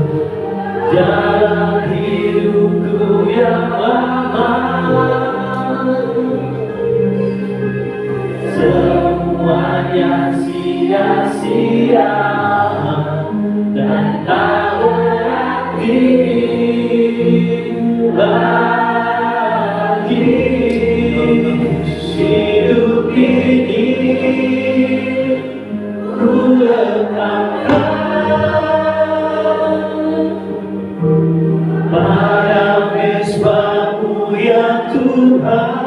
jalan hidupku yang lama. Semuanya sia-sia dan tak berarti lagi hidup ini ku letakkan pada mesbah-Mu ya Tuhan.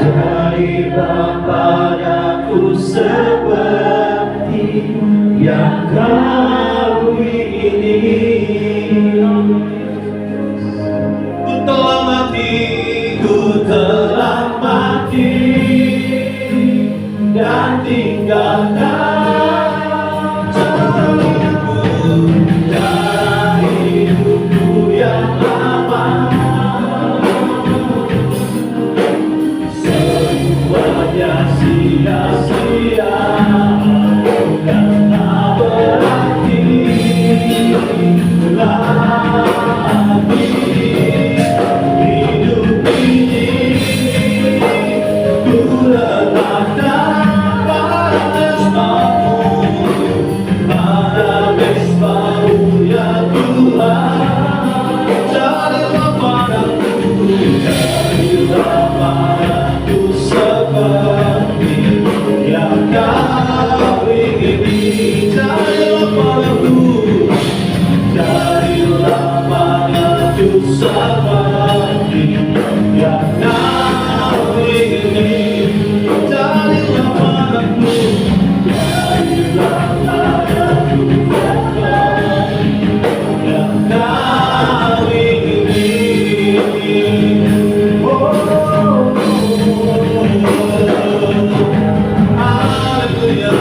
Jadilah padaku seperti yang Kau ingini. Ku telah mati, Ku telah mati dan tinggalkan jalan hidupku yang lama. Semuanya sia-sia dan tak berarti lagi. Hidup ini ku letakkan pada mesbah-Mu, pada mesbah-Mu ya Tuhan. Jadilah padaku, jadilah padaku seperti yang Kau ingini. Jadilah padaku, jadilah padaku seperti yang Kau ingini. Jadilah padaku, jadilah padaku seperti yang Kau ingini. Oh, haleluya.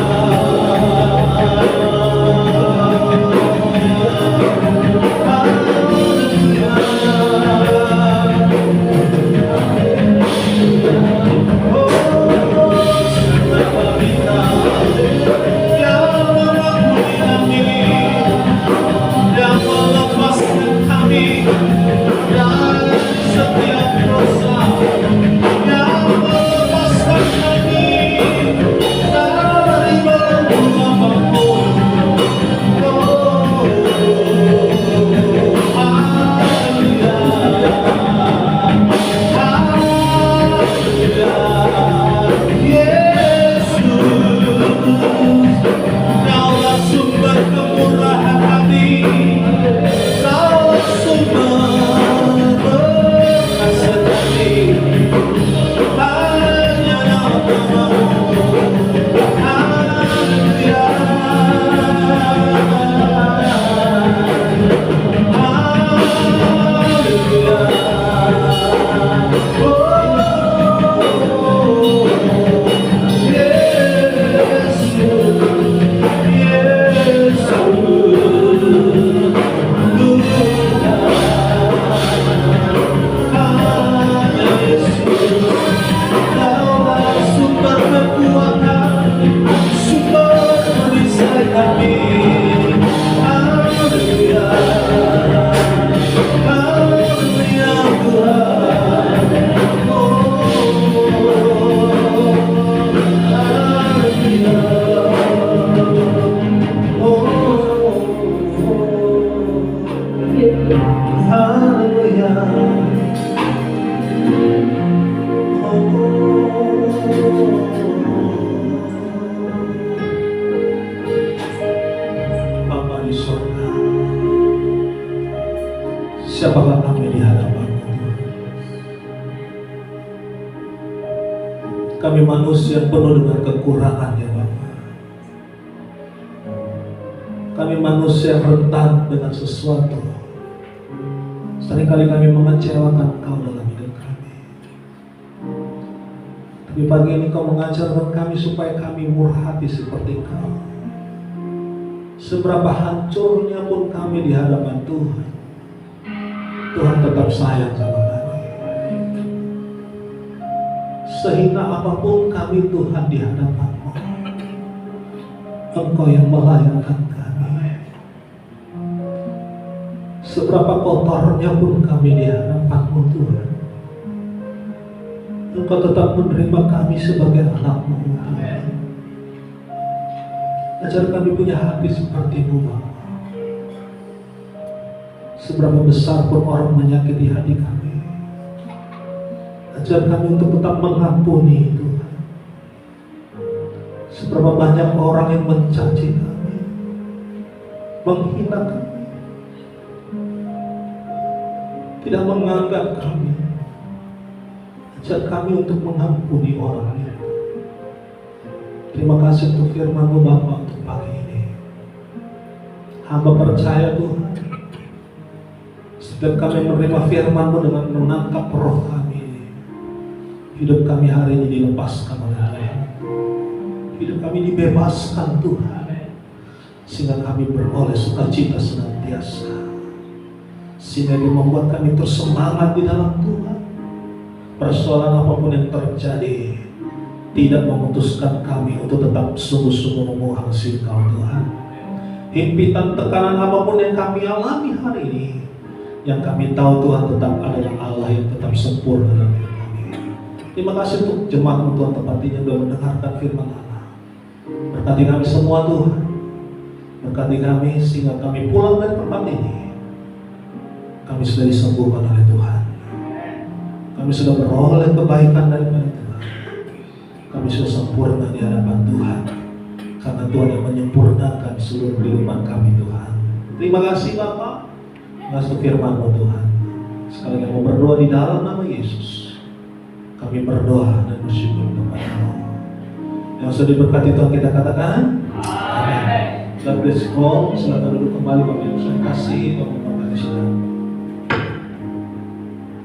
berdoa kami di hadapan-Mu. Kami manusia penuh dengan kekurangan ya Bapa. Kami manusia rentan dengan sesuatu. Seringkali kami mengecewakan Engkau dalam hidup kami. Tapi pagi ini Kau mengajarkan kami supaya kami murah hati seperti Kau. Seberapa hancurnya pun kami di hadapan Tuhan, Tuhan tetap sayang sama kami. Sehingga apapun kami Tuhan di hadapan-Mu, Engkau yang melayangkan kami. Seberapa kotornya pun kami di hadapan-Mu Tuhan, Engkau tetap menerima kami sebagai anak-Mu Tuhan. Ajar kami punya hati seperti-Mu Bapa. Seberapa besar pun orang menyakiti hati kami, ajar kami untuk tetap mengampuni Tuhan. Seberapa banyak orang yang mencaci kami, menghina kami, tidak menganggap kami, ajar kami untuk mengampuni orang itu. Terima kasih untuk firman-Mu Bapa untuk pagi ini. Hamba percaya Tuhan, setiap kami menerima firman-Mu dengan menangkap roh kami, hidup kami hari ini dilepaskan oleh Tuhan. Hidup kami dibebaskan Tuhan, sehingga kami beroleh sukacita senantiasa, sehingga dia membuat kami tersemangat di dalam Tuhan. Persoalan apapun yang terjadi tidak memutuskan kami untuk tetap sungguh-sungguh mengasihi Kau Tuhan. Himpitan tekanan apapun yang kami alami hari ini, yang kami tahu Tuhan tetap adalah Allah yang tetap sempurna dalam hidup kami. Terima kasih untuk jemaat-Mu Tuhan tempat ini yang sudah mendengarkan firman Allah. Berkati kami semua Tuhan, berkati kami sehingga kami pulang dari tempat ini, kami sudah disembuhkan oleh Tuhan. Kami sudah beroleh kebaikan daripada Tuhan. Kami sudah sempurna di hadapan Tuhan, karena Tuhan yang menyempurnakan seluruh kehidupan kami Tuhan. Terima kasih Bapa, untuk firman-Mu Tuhan. Sekali lagi mau berdoa di dalam nama Yesus. Kami berdoa dan bersyukur kepada-Mu. Yang sudah diberkati Tuhan kita katakan amin. God bless you all. Silakan duduk kembali Bapak Ibu. Terima kasih Tuhan memberkati saudara.